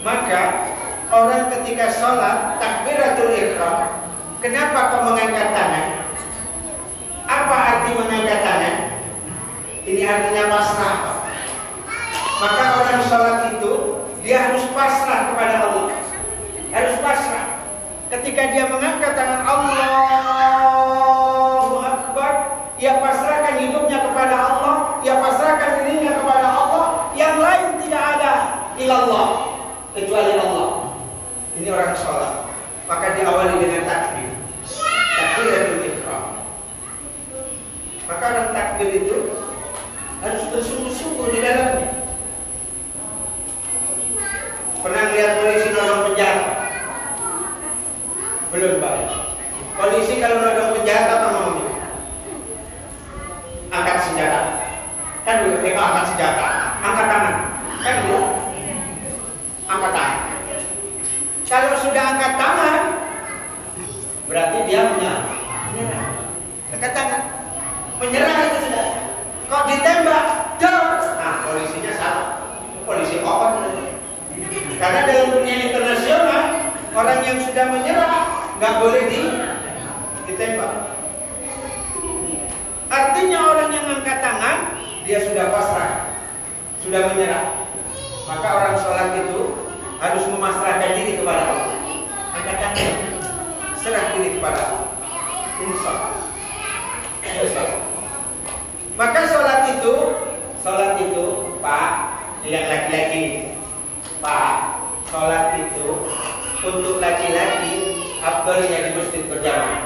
Maka orang ketika sholat takbiratul ihram Kenapa kau mengangkat tangan? Apa arti mengangkat tangan? Ini artinya pasrah. Maka orang sholat itu dia harus pasrah kepada Allah. Harus pasrah. Ketika dia mengangkat tangan Allahu Akbar, dia pasrahkan hidupnya kepada Allah, dia pasrahkan dirinya kepada Allah. Yang lain tidak ada ilallah kecuali Allah. Ini orang sholat. Maka diawali dengan takbir. Takbiratul ihram. Maka orang takbir itu harus bersungguh-sungguh di dalamnya. Pernah lihat polisi nodong penjara? Belum, Pak. Polisi kalau nodong penjara apa ngomongnya? Angkat senjata. Kan dulu mereka angkat senjata, angkat tangan. Kan dulu angkat tangan. Kalau sudah angkat tangan, berarti dia menyerah. Angkat tangan, menyerah itu sudah. Kok ditembak, jauh. Nah, polisinya salah. Polisi apa? Karena dalam dunia internasional, orang yang sudah menyerah nggak boleh ditembak. Artinya orang yang angkat tangan, dia sudah pasrah, sudah menyerah. Maka orang sholat itu harus memasrahkan diri kepada Allah. Angkat tangan, serah diri kepada Allah. Insya Allah. Maka sholat itu, Pak, yang laki-laki, Pak, sholat itu untuk laki-laki afdalnya di masjid berjamaah.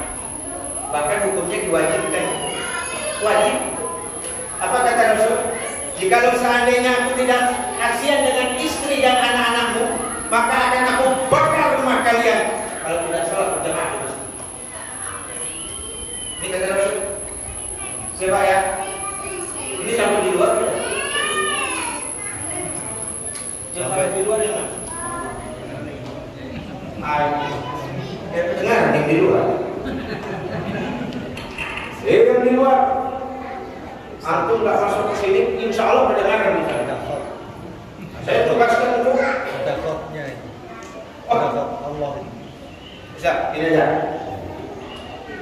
Bahkan hukumnya diwajibkan. Wajib. Apa kata Rasul? Jikalau seandainya aku tidak kasihan dengan istri dan anak-anakmu, maka akan aku bakar rumah kalian kalau tidak sholat berjamaah di masjid. Ini kata Rasul. Siapa ya? Ini sampai di luar tidak? Sampai di luar ya? Dengar yang di luar. Yang di luar. Antum nggak masuk ke sini, insya Allah mendengarkan misalnya. Saya tugaskan untuk ada khotnya ini. Ada khot Allah. Bisa, ini aja.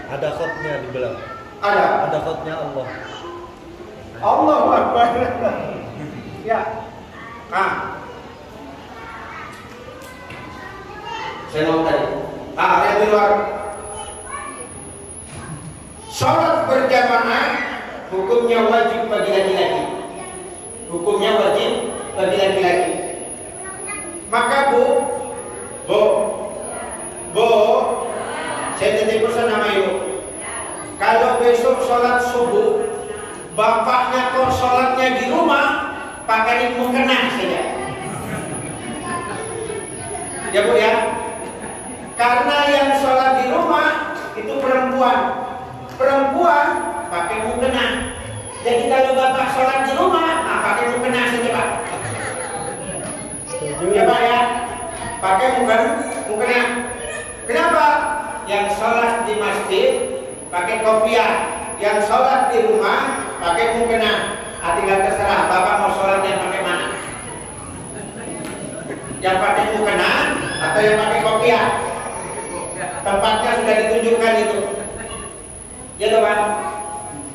Ada khotnya di belakang. Ada khotnya Allah. Allahu Akbar. Ya. Saya mau tadi. Yang di luar. Sholat berjamaah hukumnya wajib bagi laki-laki. Hukumnya wajib bagi laki-laki. Maka Bu, saya titip pesan sama ibu. Kalau besok sholat subuh, bapaknya kok sholatnya di rumah, pakai mukena saja. Ya Bu ya. Karena yang sholat di rumah itu perempuan pakai mukena. Jadi kalau bapak sholat di rumah, pakai mukena saja Pak. Ya Pak ya, pakai mukena. Kenapa? Yang sholat di masjid pakai kopiah, yang sholat di rumah pakai mukena. Tinggal terserah bapak mau sholatnya pakai mana. Yang pakai mukena atau yang pakai kopiah. Tempatnya sudah ditunjukkan itu. Ya toh Pak?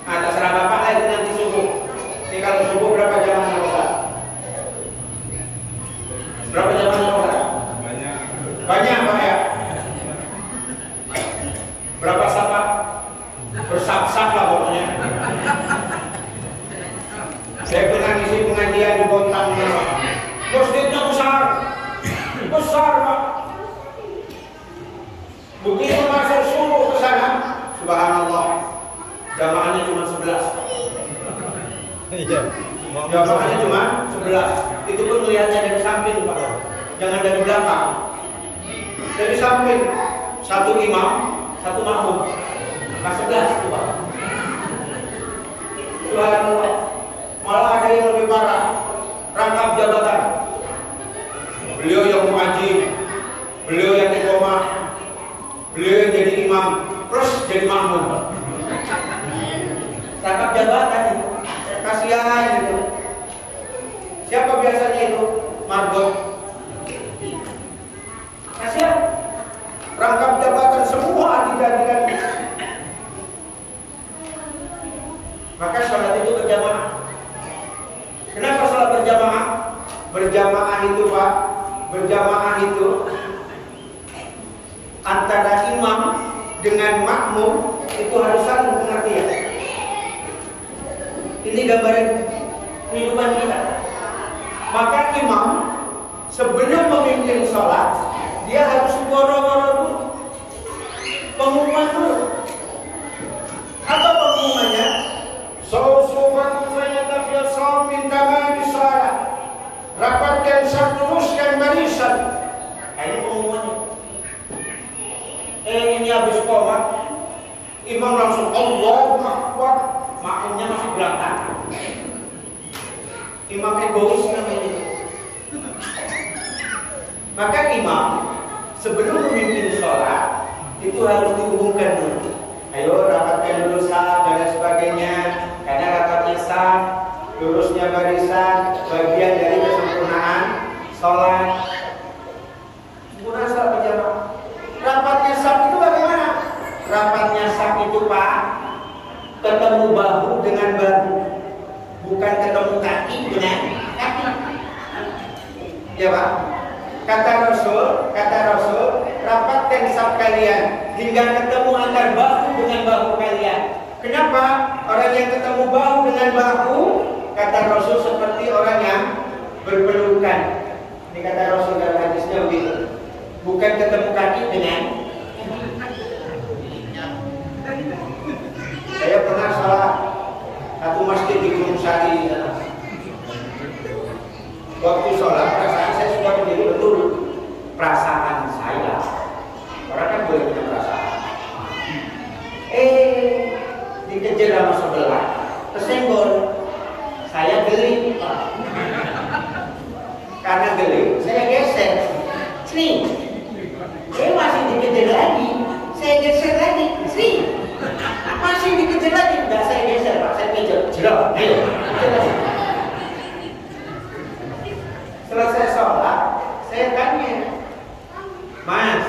Terserah bapak lah itu nanti subuh. Ini kalau subuh berapa jam Ustaz? Berapa jam Ustaz? Banyak Pak ya? Berapa sahabat? Bersap-sap lah pokoknya. Saya pernah ngisi pengajian di Bontang. Masjidnya besar Pak. Begitu masuk subuh ke sana, subhanallah, jamaahnya cuma 11. Iya. Jamaahnya cuma 11. Itu pun melihatnya dari samping Pak, jangan dari belakang. Dari samping, satu imam, satu makmum. Nah 11 itu Pak. Subhanallah. Malah ada yang lebih parah, rangkap jabatan. Beliau yang mengaji, beliau yang iqamah, beliau yang jadi imam, plus jadi makmum. Rangkap jabatan itu, kasihan itu. Siapa biasanya itu? Marbot. Kasihan. Rangkap jabatan semua tidak berjamaah itu antara imam dengan makmum itu harus saling pengertian. Ini gambaran kehidupan kita. Maka imam sebelum memimpin sholat dia harus woro-woro dulu, pengumuman dulu. Apa pengumumannya? Sausuman fayatafil saum min tamami shalah. Rapatkan saf, luruskan barisan. Ini pengumumannya. Ini habis qomat, imam langsung Allahu Akbar, makmumnya masih berantakan. Imam egois namanya itu. Maka imam sebelum memimpin sholat itu harus diumumkan dulu. Ayo rapatkan dulu saf dan sebagainya. Karena rapatnya saf, lurusnya barisan, bagian dari kesempurnaan sholat. Sempurna sholat berjamaah. Rapatnya saf itu bagaimana? Rapatnya saf itu Pak, ketemu bahu dengan bahu, bukan ketemu kaki dengan kaki. Ya Pak. Kata Rasul, rapatkan saf kalian hingga ketemu antar bahu dengan bahu kalian. Kenapa? Orang yang ketemu bahu dengan bahu, kata Rasul seperti orang yang berpelukan. Ini kata Rasul dalam hadisnya begitu. Bukan ketemu kaki dengan. Saya pernah salah satu masjid di Gunung Sari. Waktu sholat perasaan saya sudah menjadi betul perasaan saya. Orang kan boleh punya perasaan. Dikejar sama sebelah, kesenggol. Saya geli. Karena geli, saya geser. Sering. Saya masih dikejar lagi, saya geser lagi. Sering. Masih dikejar lagi, enggak saya geser, Pak. Saya kejar. Jerok. Ayo. Selesai sholat, saya tanya, Mas,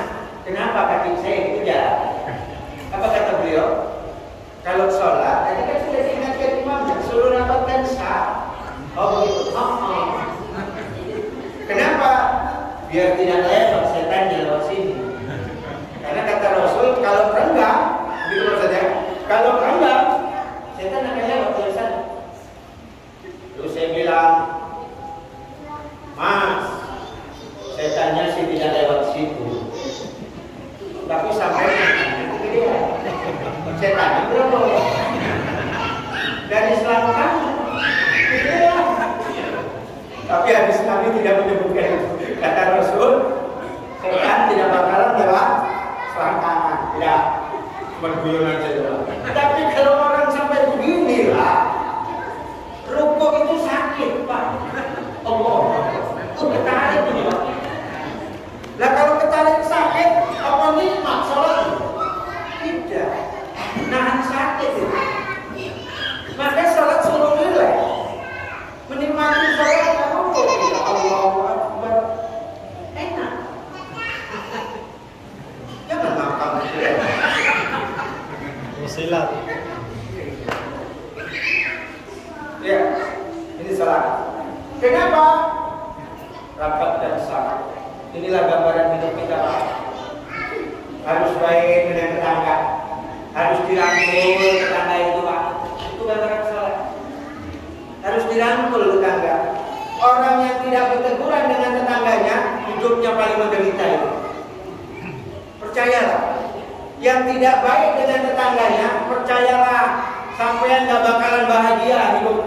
kenapa kaki saya dikejar? Apa kata beliau? Kalau sholat, tadi kan sudah diingatkan imamnya, suruh rapatkan saf. Oh begitu. Kenapa? Biar tidak lewat setannya lewat sini. Karena kata Rasul, kalau renggang, gitu maksudnya, kalau renggang, setan akan lewat dari sana. Terus saya bilang, Mas, setannya sih tidak lewat situ, tapi sampai nanti dia setannya berapa? Dari Islam kan? Tapi hadis Nabi tidak menyebutkan itu. Kata Rasul, setan tidak bakalan lewat selangkangan, tidak, cuma guyonan saja. Tapi kalau orang sampai begini lah, rukuk itu sakit Pak. Allah. Ketarik ini Pak. Lah kalau ketarik sakit, apa nikmat sholat? Tidak. Nahan sakit itu. Maka sholat suruh rileks. Menikmati sholat kamu kok tidak Allahu Akbar. Enak. Jangan makan Musilat. Ya, ini sholat. Kenapa? Rapat dan saf. Inilah gambaran hidup kita Pak. Harus baik dengan tetangga, harus dirangkul tetangga itu Pak. Itu gambaran sholat. Harus dirangkul tetangga. Orang yang tidak berteguran dengan tetangganya, hidupnya paling menderita itu. Percayalah. Yang tidak baik dengan tetangganya, percayalah, sampean gak bakalan bahagia hidup.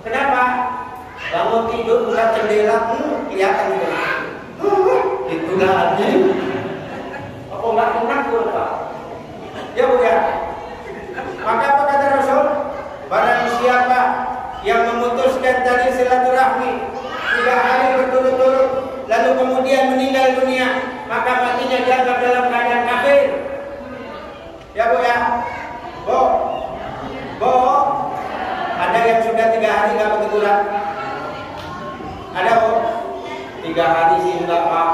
Kenapa? Bangun tidur buka jendela, kelihatan gitu. Itulah lagi. Apa enggak menakut Pak? Ya Bu ya. Maka apa kata Rasul? Barang siapa yang memutuskan tali silaturahmi 3 hari berturut-turut, lalu kemudian meninggal dunia, maka matinya dianggap dalam keadaan kafir. Ya Bu ya. Bo, ada yang sudah 3 hari nggak berteguran? Ada Bu? 3 hari sih enggak Pak,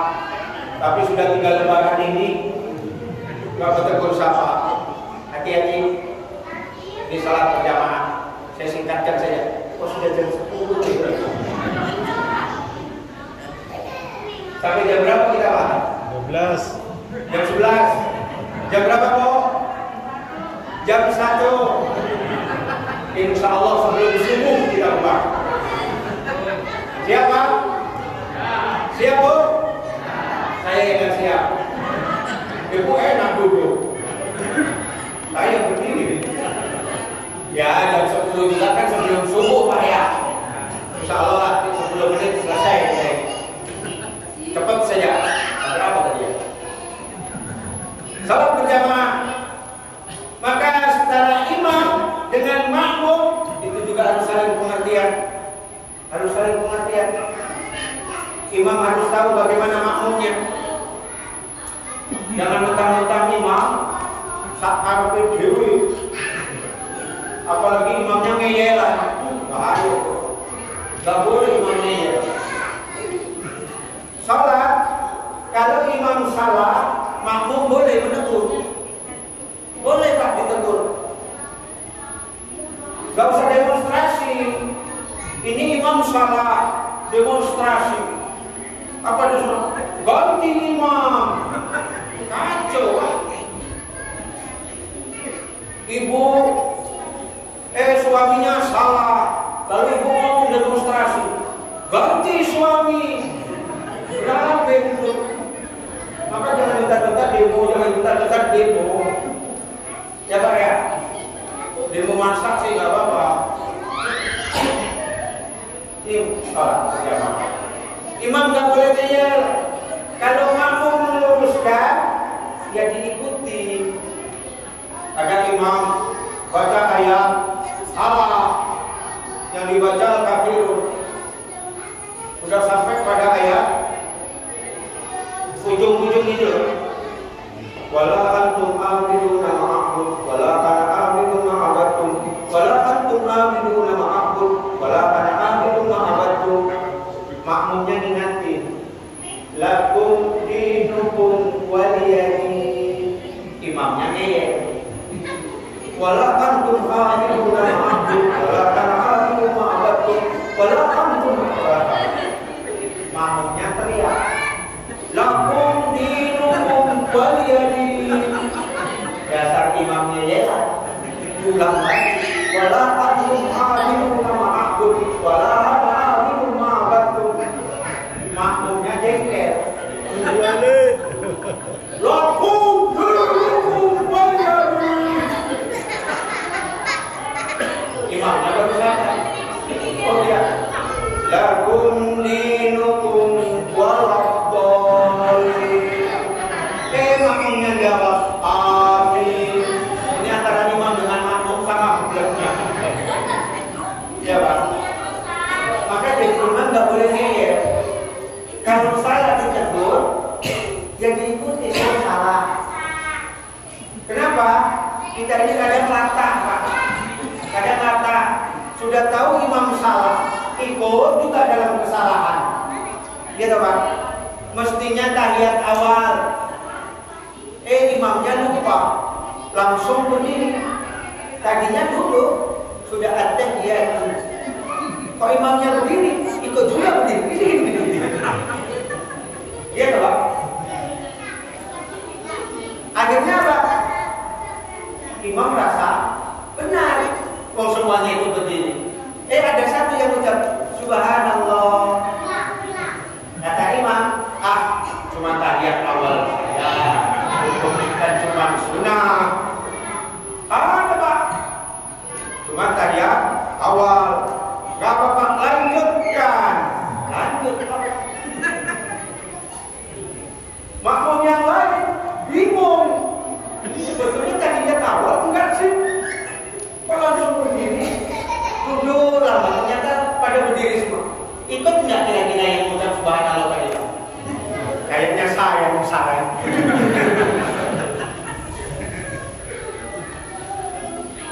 tapi sudah 3 lebaran ini nggak bertegur sapa. Hati-hati, ini salat berjamaah. Saya singkatkan saja. Oh sudah jam 10. Sampai jam berapa kita Pak? 12. Jam 11. Jam berapa Pak? Jam 1. Insya Allah sebelum subuh kita buka. Siap Pak? Siap Bu? Saya yang siap. Ibu enak duduk. Saya berdiri. Ya jam 10 juga kan sebelum subuh Pak ya. Insya Allah 10 menit selesai. Cepat saja. Berapa tadi ya? Salat berjamaah. Maka setara imam dengan makmum itu juga harus saling pengertian. Harus saling pengertian. Imam harus tahu bagaimana makmumnya. Jangan mentang-mentang imam sakar dewi. Apalagi imamnya ngeyelan. Bahaya. Gak boleh imam ngeyel. Salat, kalau imam salah, makmum boleh menegur. Boleh Pak ditegur. Gak usah demonstrasi. Ini imam salah, demonstrasi. Apa disuruh? Ganti imam. Kacau Pak. Ibu, suaminya salah, lalu ibu mau demonstrasi. Ganti suami. Berapa itu? Maka jangan minta-minta demo, jangan minta-minta demo. Ya Pak ya? Demo masak sih nggak apa-apa. Ini salah berjamaah. Imam nggak boleh ngeyel. Kalau makmum meluruskan, ya diikuti. Kadang imam baca ayat salah, yang dibaca kafirun. Sudah sampai pada ayat ujung-ujung itu. Wala antum amiluna ma'abud, wala ana amilun ma'abadtum, wala antum amiluna ma'abud, wala ana amilun ma'abadtum. Makmumnya diingatin. Lakum dinukum waliyadin. Imamnya ngeyel. Wala antum amiluna ma'abud, wala ana amilun ma'abadtum, wala antum ma'abadtum. Makmumnya teriak. Lakum dinukum waliyadin. Dasar imamnya ya. Ulang lagi. Wala antum amiluna ma'abud, wala ana amilun ma'abadtum. Makmumnya jengkel. Lakum dinukum waliyadin. Imamnya berkata, oh ya, lakum dinukum waliyadin. Makmumnya jawab, amin. Ini antara imam dengan makmum sama belakangnya. Ya Pak. Maka di rumah nggak boleh ngeyel. Kalau salah ditegur, ya diikuti. Saya salah. Kenapa? Kita ini kadang latah Pak. Kadang latah. Sudah tahu imam salah, ikut juga dalam kesalahan. Gitu Pak. Mestinya tahiyat awal. Imamnya lupa, langsung berdiri. Tadinya dulu sudah at-tahiyat. Kok imamnya berdiri, ikut juga berdiri. Iya Pak. Akhirnya apa? Imam rasa benar. Kalau semuanya itu berdiri. Ada satu yang ucap Subhanallah. Kata imam, cuma tahiyat awal saja. Bukan cuma sunnah. Ada Pak. Cuma tahiyat awal. Gak apa-apa, lanjutkan. Lanjut Pak. Makmum yang lain bingung. Sebetulnya tahiyat awal enggak sih? Kok langsung berdiri? Duduk lama, ternyata pada berdiri semua. Ikut nggak kira-kira yang mengucap subhanallah tadi? Kayaknya saya yang salah.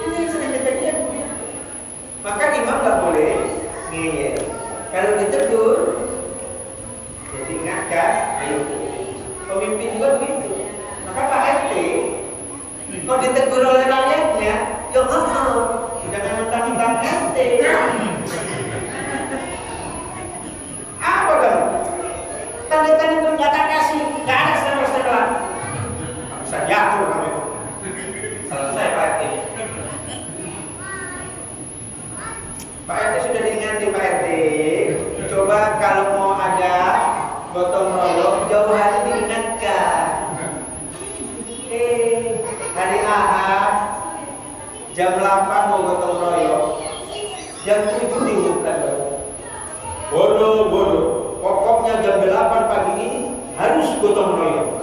Ini sering kejadian. Maka imam nggak boleh ngeyel. Kalau ditegur, jadi ingatkan, ayo. Pemimpin juga begitu. Maka Pak RT, kalau ditegur oleh rakyatnya, ya jangan mentang-mentang RT. Apa kan? Tanda-tanda Ahad jam 8 mau gotong royong, jam 7 diumumkan bodoh. Pokoknya jam 8 pagi ini harus gotong royong.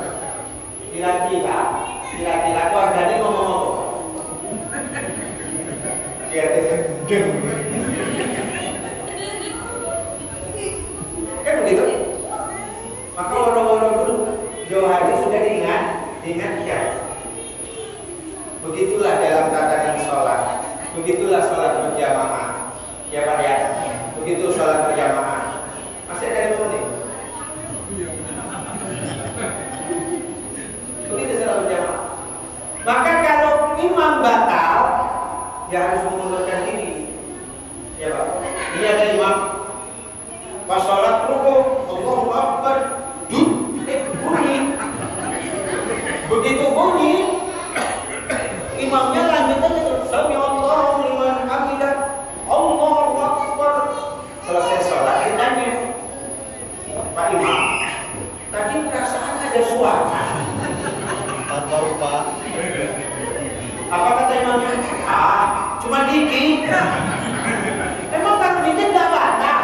Kira-kira keluarganya ngomong apa? Kan begitu. Maka orang-orang dulu jauh hari sudah diingatkan. Begitulah dalam tatanan sholat. Begitulah sholat berjamaah. Ya Pak ya. Begitu sholat berjamaah. Masih ada yang nih? Begitu sholat berjamaah. Maka kalau imam batal, ya harus mengundurkan diri. Ya Pak. Ini ada imam. Pas sholat rukuk, Allahu Akbar, bunyi. Begitu bunyi, imamnya lanjut aja. Sami Allahu liman hamidah, Allahu Akbar. Selesai sholat ditanya, Pak Imam, tadi perasaan ada suara. Tanpa lupa. Apa kata imamnya? Cuma dikit. Emang takbirnya nggak batal?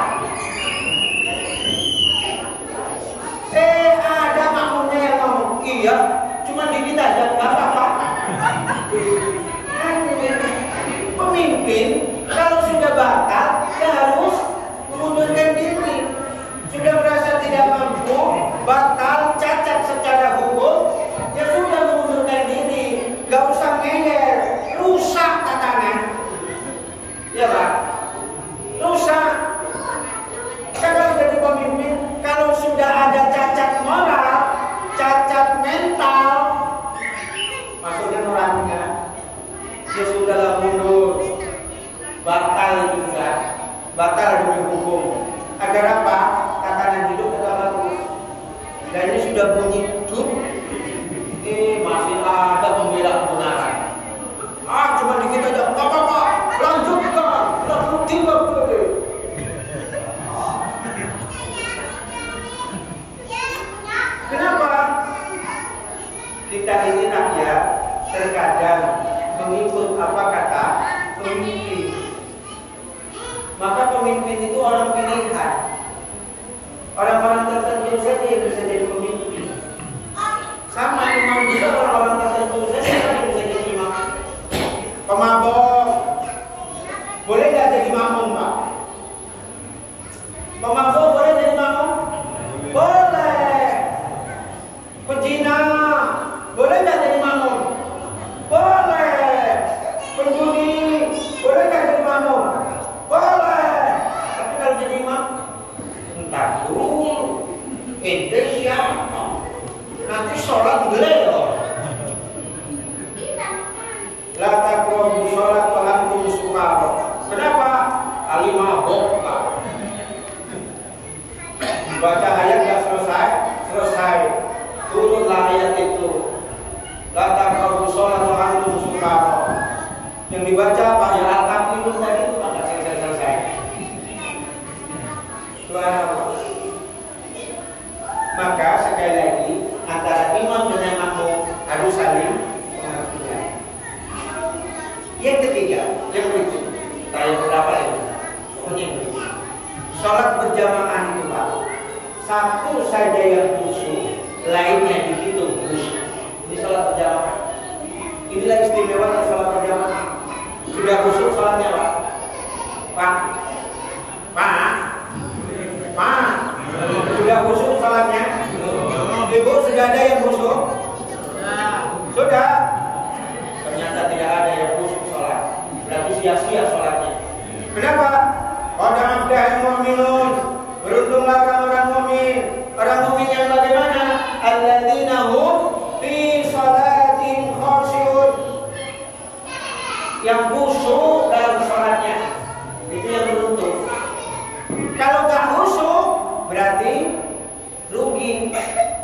Ada makmumnya yang ngomong, iya, cuma dikit aja, nggak apa-apa. Pemimpin kalau sudah batal, ya harus mengundurkan diri. Sudah merasa tidak mampu, batal, cacat secara hukum, ya sudah mengundurkan diri. Gak usah ngeyel, rusak tatanan. Ya Pak, rusak. Kalau jadi pemimpin, kalau sudah ada cacat moral, cacat mental, maksudnya orangnya, dia sudahlah mundur, batal juga, batal demi hukum. Agar apa? Tatanan hidup tetap bagus. Dan ini sudah bunyi tuh, masih ada pembela kebenaran. Cuma dikit aja, nggak apa-apa, lanjutkan, tidak boleh. Kenapa? Kita ini rakyat terkadang mengikut apa kata pemimpin. Maka pemimpin itu orang pilihan. Orang-orang tertentu saja yang bisa jadi pemimpin. Sama imam juga orang-orang tertentu saja yang bisa jadi imam. Pemabok boleh nggak jadi makmum Pak? Pemabok boleh jadi makmum? Boleh. Pezina boleh nggak jadi makmum? Boleh. Penjudi boleh nggak jadi makmum? Boleh. Tapi kalau jadi imam, entar dulu, ente siapa? Nanti sholat beliau. La taqrabu sholat wa antum sukara. Kenapa? Alimah bokka. Baca ayat yang selesai. Turunlah ayat itu. La taqrabu sholat wa antum sukara. Yang dibaca Pak ya Al-Kafirun tadi itu ada selesai. Maka sekali lagi antara imam dengan makmum harus saling pengertian. Yang ketiga, yang berikut, yang berapa itu? Pokoknya berikut. Sholat berjamaah itu Pak, satu saja yang khusyuk, lainnya dihitung khusyuk. Ini sholat berjamaah. Inilah istimewanya sholat berjamaah. Sudah khusyuk sholatnya Pak. Sudah khusyuk sholatnya? Ibu sudah ada yang khusyuk? Sudah. Ternyata tidak ada yang khusyuk sholat. Berarti sia-sia sholatnya. Kenapa? Qad aflahal mu'minun. Beruntunglah orang-orang mukmin. Orang mukmin yang bagaimana? Alladzina hum fi sholatin khashi'un. Yang khusyuk dalam sholatnya. Itu yang beruntung. Kalau nggak khusyuk berarti rugi.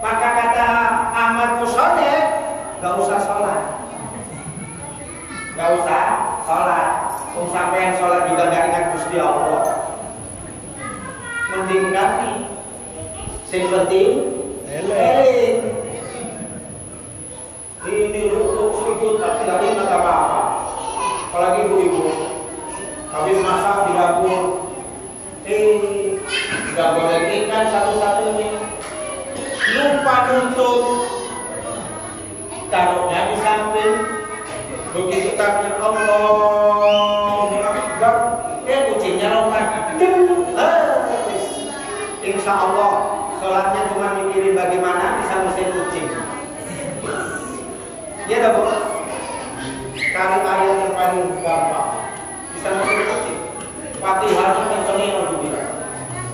Maka kata Ahmad Musoleh, nggak usah sholat. Nggak usah sholat. Sampai yang sholat juga nggak ingat Gusti Allah. Mending ganti. Sing penting eling. Ini rukuk sujud tapi Begitu takbir Allahu Akbar, kucingnya lompat. Insya Allah sholatnya cuma mikirin bagaimana bisa mesin kucing. Dia dapat cari ayat yang paling gampang bisa mesin kucing. Fatihahnya kencengin alhamdulillah.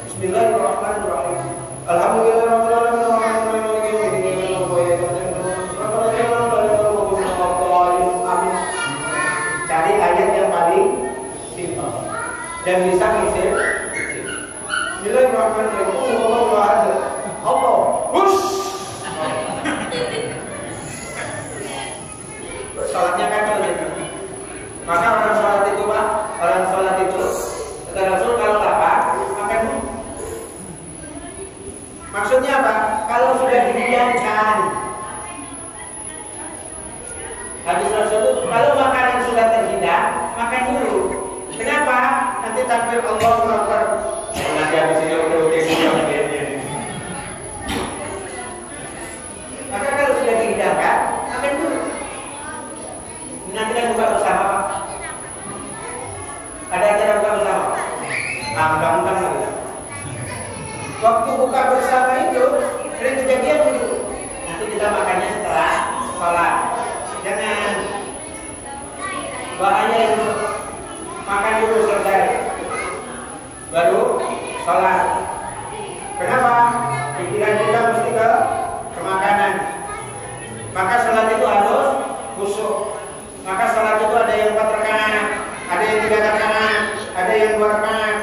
Bismillahirrahmanirrahim. Alhamdulillahirrahmanirrahim. Cari ayat yang paling simpel dan bisa mesin. Bismillahirrahmanirrahim. Allah. Hush. Salatnya kan begitu. Maka orang salat itu Pak, orang salat itu kata Rasul kalau lapar makan. Maksudnya apa? Kalau sudah dihidangkan. Hadis Rasul kalau makanan sudah terhidang, makan dulu. Kenapa? Nanti takbir Allahu Akbar. Nanti habis ini udah maka kalau sudah dihidangkan, makan dulu. Nanti kita buka bersama Pak. Ada acara buka bersama. Mudah-mudahan lagi. Waktu buka bersama itu sering kejadian begitu. Nanti kita makannya setelah sholat. Jangan bahaya itu. Makan dulu selesai, baru sholat. Kenapa? Pikiran kita mesti ke makanan. Maka sholat itu harus khusyuk. Maka sholat itu ada yang 4 rakaat, ada yang 3 rakaat, ada yang 2 rakaat.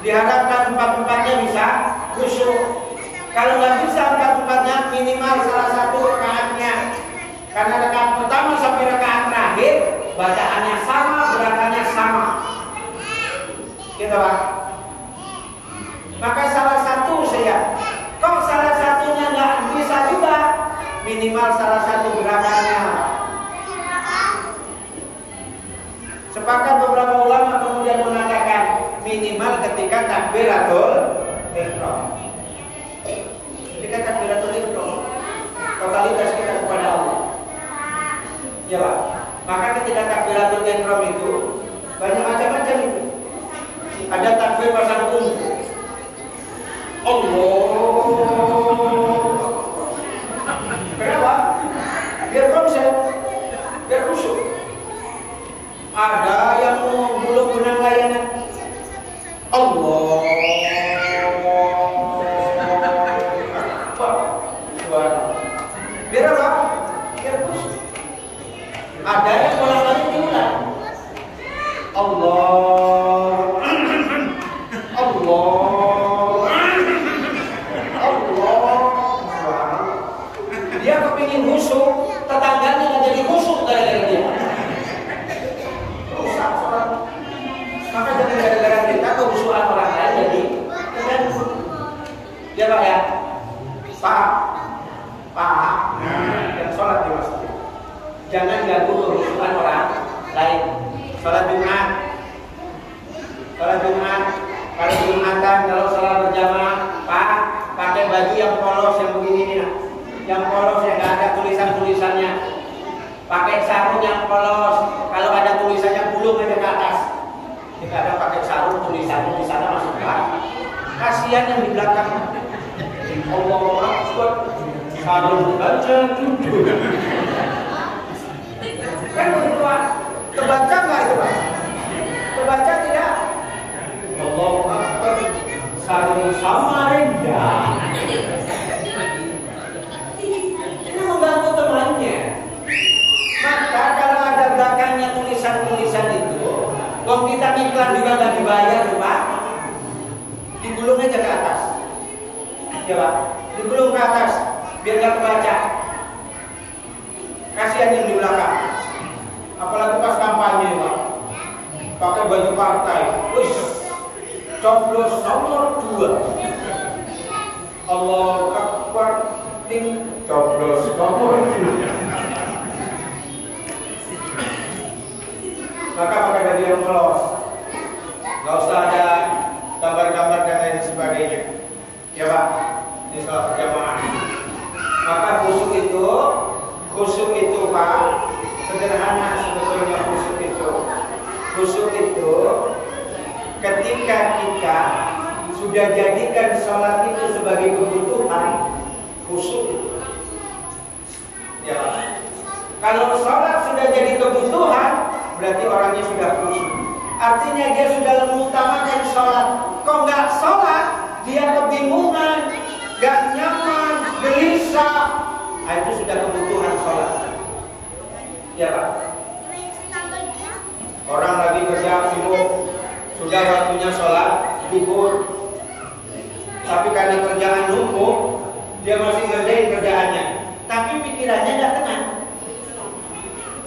Diharapkan 4-4-nya bisa khusyuk. Kalau nggak bisa 4-4-nya, minimal salah satu rakaatnya. Karena rakaat pertama sampai rakaat terakhir bacaannya sama, gerakannya sama. Gitu Pak. Maka salah satu saya, kok salah satunya nggak bisa juga, minimal salah satu gerakannya. Sepakat beberapa ulama kemudian mengatakan minimal ketika takbiratul ihram. Ketika takbiratul ihram, totalitas kita kepada Allah. Ya Pak. Maka ketika takbiratul ihram itu banyak macam-macam itu. Ada takbir pasang kungfu. Allah. Kenapa? Biar konsep, biar khusyuk. Ada yang belum benar layanan. Allah. Biar apa? Biar khusyuk. Ada yang bolak-balik diulang. Allah. Allah. Dia kepingin khusyuk, tetangganya nggak jadi khusyuk gara-gara dia. Rusak sholat. Maka jangan gara-gara kita kehusukan orang lain jadi terganggu. Ya Pak ya, Pak, dan sholat di masjid. Jangan ganggu kehusukan orang lain. Sholat Jumat, kalau Jumatan, kalau sholat berjamaah, Pak, pakai baju yang polos yang begini nih. Yang polos yang nggak ada tulisan-tulisannya, pakai sarung yang polos. Kalau ada tulisannya gulung aja ke atas. Jika ada pakai sarung tulisannya di sana masuk ke atas. Kasihan yang di belakang. Allahu Akbar. Sarung baca duduk. Kan begitu Pak. Terbaca nggak itu Pak? Terbaca tidak? Allahu Akbar. Sarung Samarinda. Mengganggu temannya. Maka kalau ada belakangnya tulisan-tulisan itu, kok kita iklan juga nggak dibayar, Pak? Digulung aja ke atas, ya Pak. Digulung ke atas, biar nggak kebaca. Kasihan yang di belakang. Apalagi pas kampanye, Pak. Pakai baju partai, wis, coblos nomor 2. Allahu Akbar. Coblos nomor 2. Maka pakai baju yang polos. Gak usah ada gambar-gambar dan lain sebagainya. Ya Pak, di sholat berjamaah. Maka khusyuk itu Pak, sudah jadikan sholat itu sebagai kebutuhan, khusyuk. Ya, kalau sholat sudah jadi kebutuhan, berarti orangnya sudah khusyuk. Artinya dia sudah mengutamakan sholat. Kok nggak sholat, dia kebingungan, nggak nyaman, gelisah. Nah, itu sudah kebutuhan sholat. Ya Pak. Orang lagi kerja sibuk, sudah waktunya sholat zuhur, tapi karena kerjaan numpuk, dia masih ngerjain kerjaannya, tapi pikirannya tidak tenang.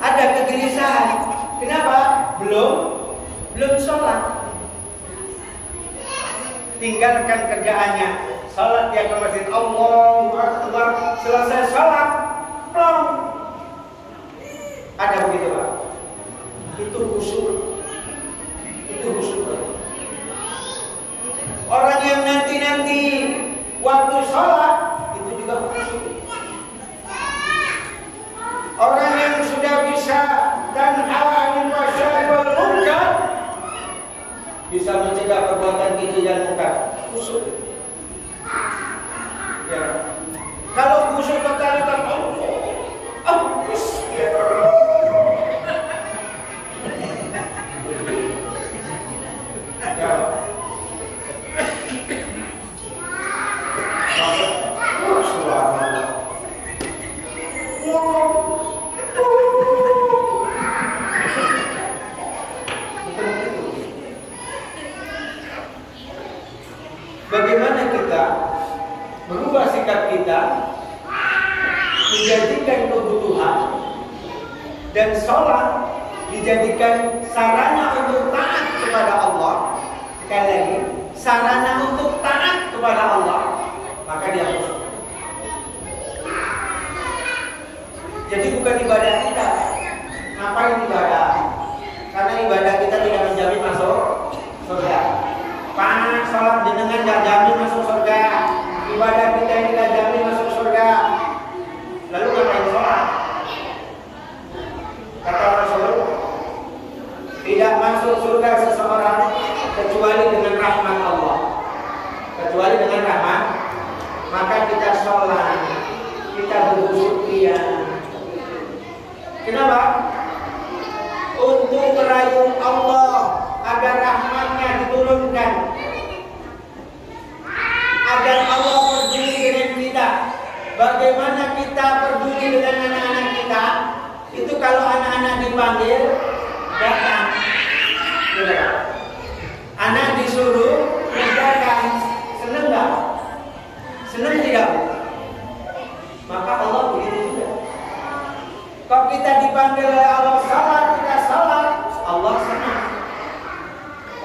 Ada kegelisahan. Kenapa? Belum sholat. Tinggalkan kerjaannya, sholat dia ke masjid, Allahu Akbar, selesai sholat, plong. Ada begitu Pak? Itu khusyuk. Itu khusyuk. Orang yang nanti waktu sholat itu juga khusyuk. Orang yang sudah bisa tanha 'anil fahsya'i wal munkar, bisa mencegah perbuatan keji dan munkar, khusyuk. Ya. Kalau khusyuk berkali-kali bagaimana kita merubah sikap kita, menjadikan kebutuhan, dan sholat dijadikan sarana untuk taat kepada Allah. Sekali lagi, sarana untuk taat kepada Allah, maka dia khusyuk. Jadi bukan ibadah kita. Ngapain ibadah? Karena ibadah kita tidak menjamin masuk surga. Panas sholat jenengan gak jamin masuk surga. Ibadah kita ini gak jamin masuk surga. Lalu ngapain sholat? Kata Rasul, tidak masuk surga seseorang kecuali dengan rahmat Allah. Kecuali dengan rahmat. Maka kita sholat, kita berkhusyuk dia. Kenapa? Untuk merayu Allah agar rahmatnya diturunkan, agar Allah peduli dengan kita. Bagaimana kita peduli dengan anak-anak kita? Itu kalau anak-anak dipanggil datang, anak disuruh kerjakan, senang nggak? Senang tidak? Maka Allah begitu juga. Kalau kita dipanggil oleh Allah salat, kita salat, Allah senang.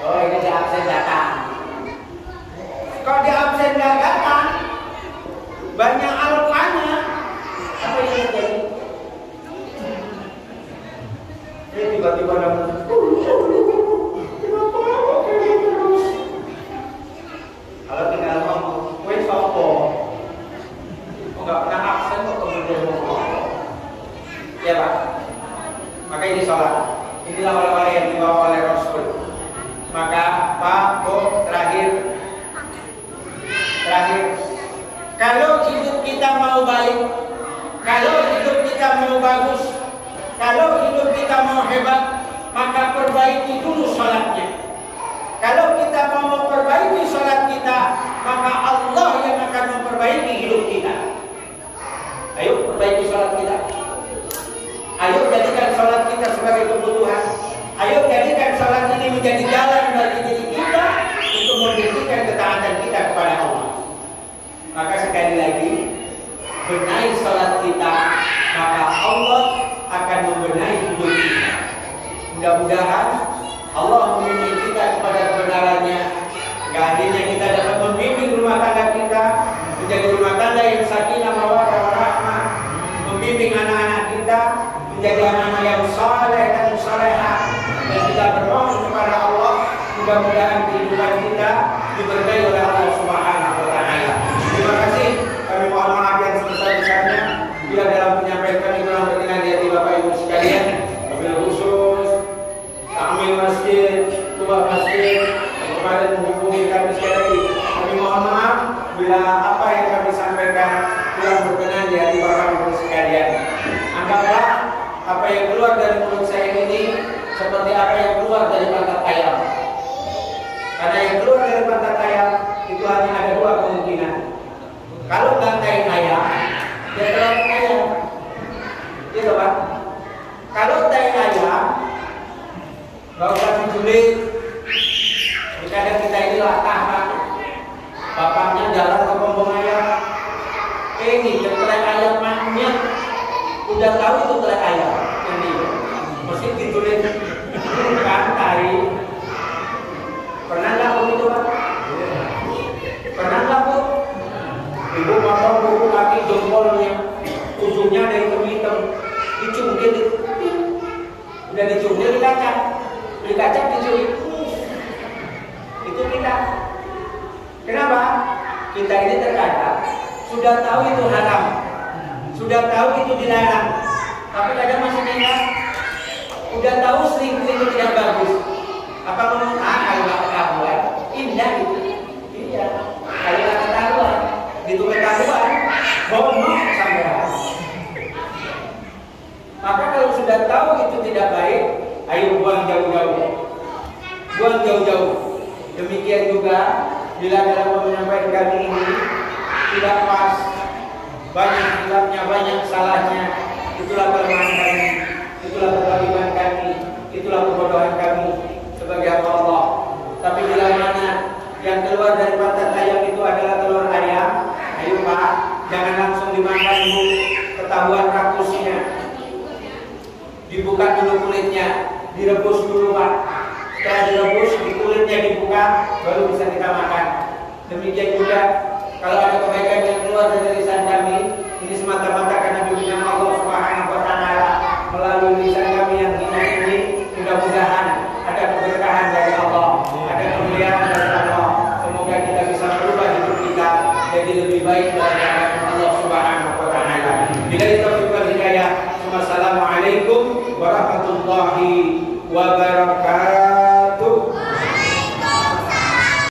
Oh, ini di absen datang. Kalau di absen nggak datang, banyak alfanya. Apa yang terjadi? Dia tiba-tiba dapat. Kalau tinggal ngomong, wes sopo. Oh, nggak pernah absen kok kemudian ngomong. Ya Pak. Maka ini sholat. Inilah oleh-oleh yang dibawa oleh Rasul. Maka Pak, Bu, terakhir, kalau hidup kita mau baik, kalau hidup kita mau bagus, kalau hidup kita mau hebat, maka perbaiki dulu sholatnya. Kalau kita mau memperbaiki sholat kita, maka Allah yang akan memperbaiki hidup kita. Ayo perbaiki sholat kita. Ayo jadikan sholat kita sebagai kebutuhan. Ayo jadikan sholat ini menjadi jalan bagi diri kita untuk membuktikan ketaatan kita kepada Allah. Maka sekali lagi, benahi sholat kita, maka Allah akan membenahi hidup kita. Mudah-mudahan Allah membimbing kita kepada kebenarannya. Gak adanya kita dapat membimbing rumah tangga kita menjadi rumah tangga yang sakinah mawaddah warahmah, membimbing anak-anak kita menjadi anak-anak yang saleh dan salehah, dan kita berdoa kepada Allah mudah-mudahan kehidupan kita diberkahi oleh Allah Subhanahu wa taala. Terima kasih. Kami mohon maaf yang sebesar-besarnya bila dalam menyampaikan ini kurang berkenan di hati Bapak Ibu sekalian. Wabil khusus takmir masjid, tua masjid, kemarin menghubungi kami sekali lagi. apa yang keluar dari mulut saya ini seperti apa yang keluar dari pantat ayam. Karena yang keluar dari pantat ayam itu hanya ada dua kemungkinan. Kalau nggak tai ayam, dia telur ayam. Gitu Pak. Kalau tai ayam, nggak usah dijulit. Kadang kita ini latah Pak. Bapaknya jalan ke pompong ayam. Ini telur ayam maknya udah tahu itu telur ayam. Ini mesti dijulit. Bukan tai. Pernah nggak begitu Pak? Pernah nggak Bu? Ibu potong buku kaki jempolnya, ujungnya ada hitam-hitam, dicungkil, udah dicungkil dikacak, dicuri. Itu kita. Kenapa? Kita ini terkadang sudah tahu itu haram, sudah tahu itu dilarang, tapi kadang masih nekat. Udah tahu selingkuh itu tidak bagus. Apa ngomong kalau nggak ketahuan, indah gitu. Iya. Kalau nggak ketahuan, gitu ketahuan, bohong sampai. Maka kalau sudah tahu itu tidak baik, ayo buang jauh-jauh. Buang jauh-jauh. Demikian juga bila dalam menyampaikan kami ini tidak pas, banyak hilafnya, banyak salahnya, itulah kelemahan kami, itulah kebalikan kami, itulah kebodohan kami sebagai hamba Allah. Tapi bila mana yang keluar dari pantat ayam itu adalah telur ayam, ayo Pak, jangan langsung dimakan Bu, ketahuan rakusnya. Dibuka dulu kulitnya, direbus dulu Pak. Setelah direbus, kulitnya dibuka, baru bisa kita makan. Demikian juga kalau ada kebaikan yang keluar dari lisan kami, ini semata-mata karena bimbingan Allah Subhanahu wa Ta'ala melalui lisan kami yang hina ini. Mudah-mudahan ada keberkahan dari Allah, ada kemuliaan dari Allah. Semoga kita bisa merubah hidup kita jadi lebih baik dari Allah Subhanahu wa Ta'ala. Bila taufiq wal hidayah. Wassalamualaikum warahmatullahi wabarakatuh.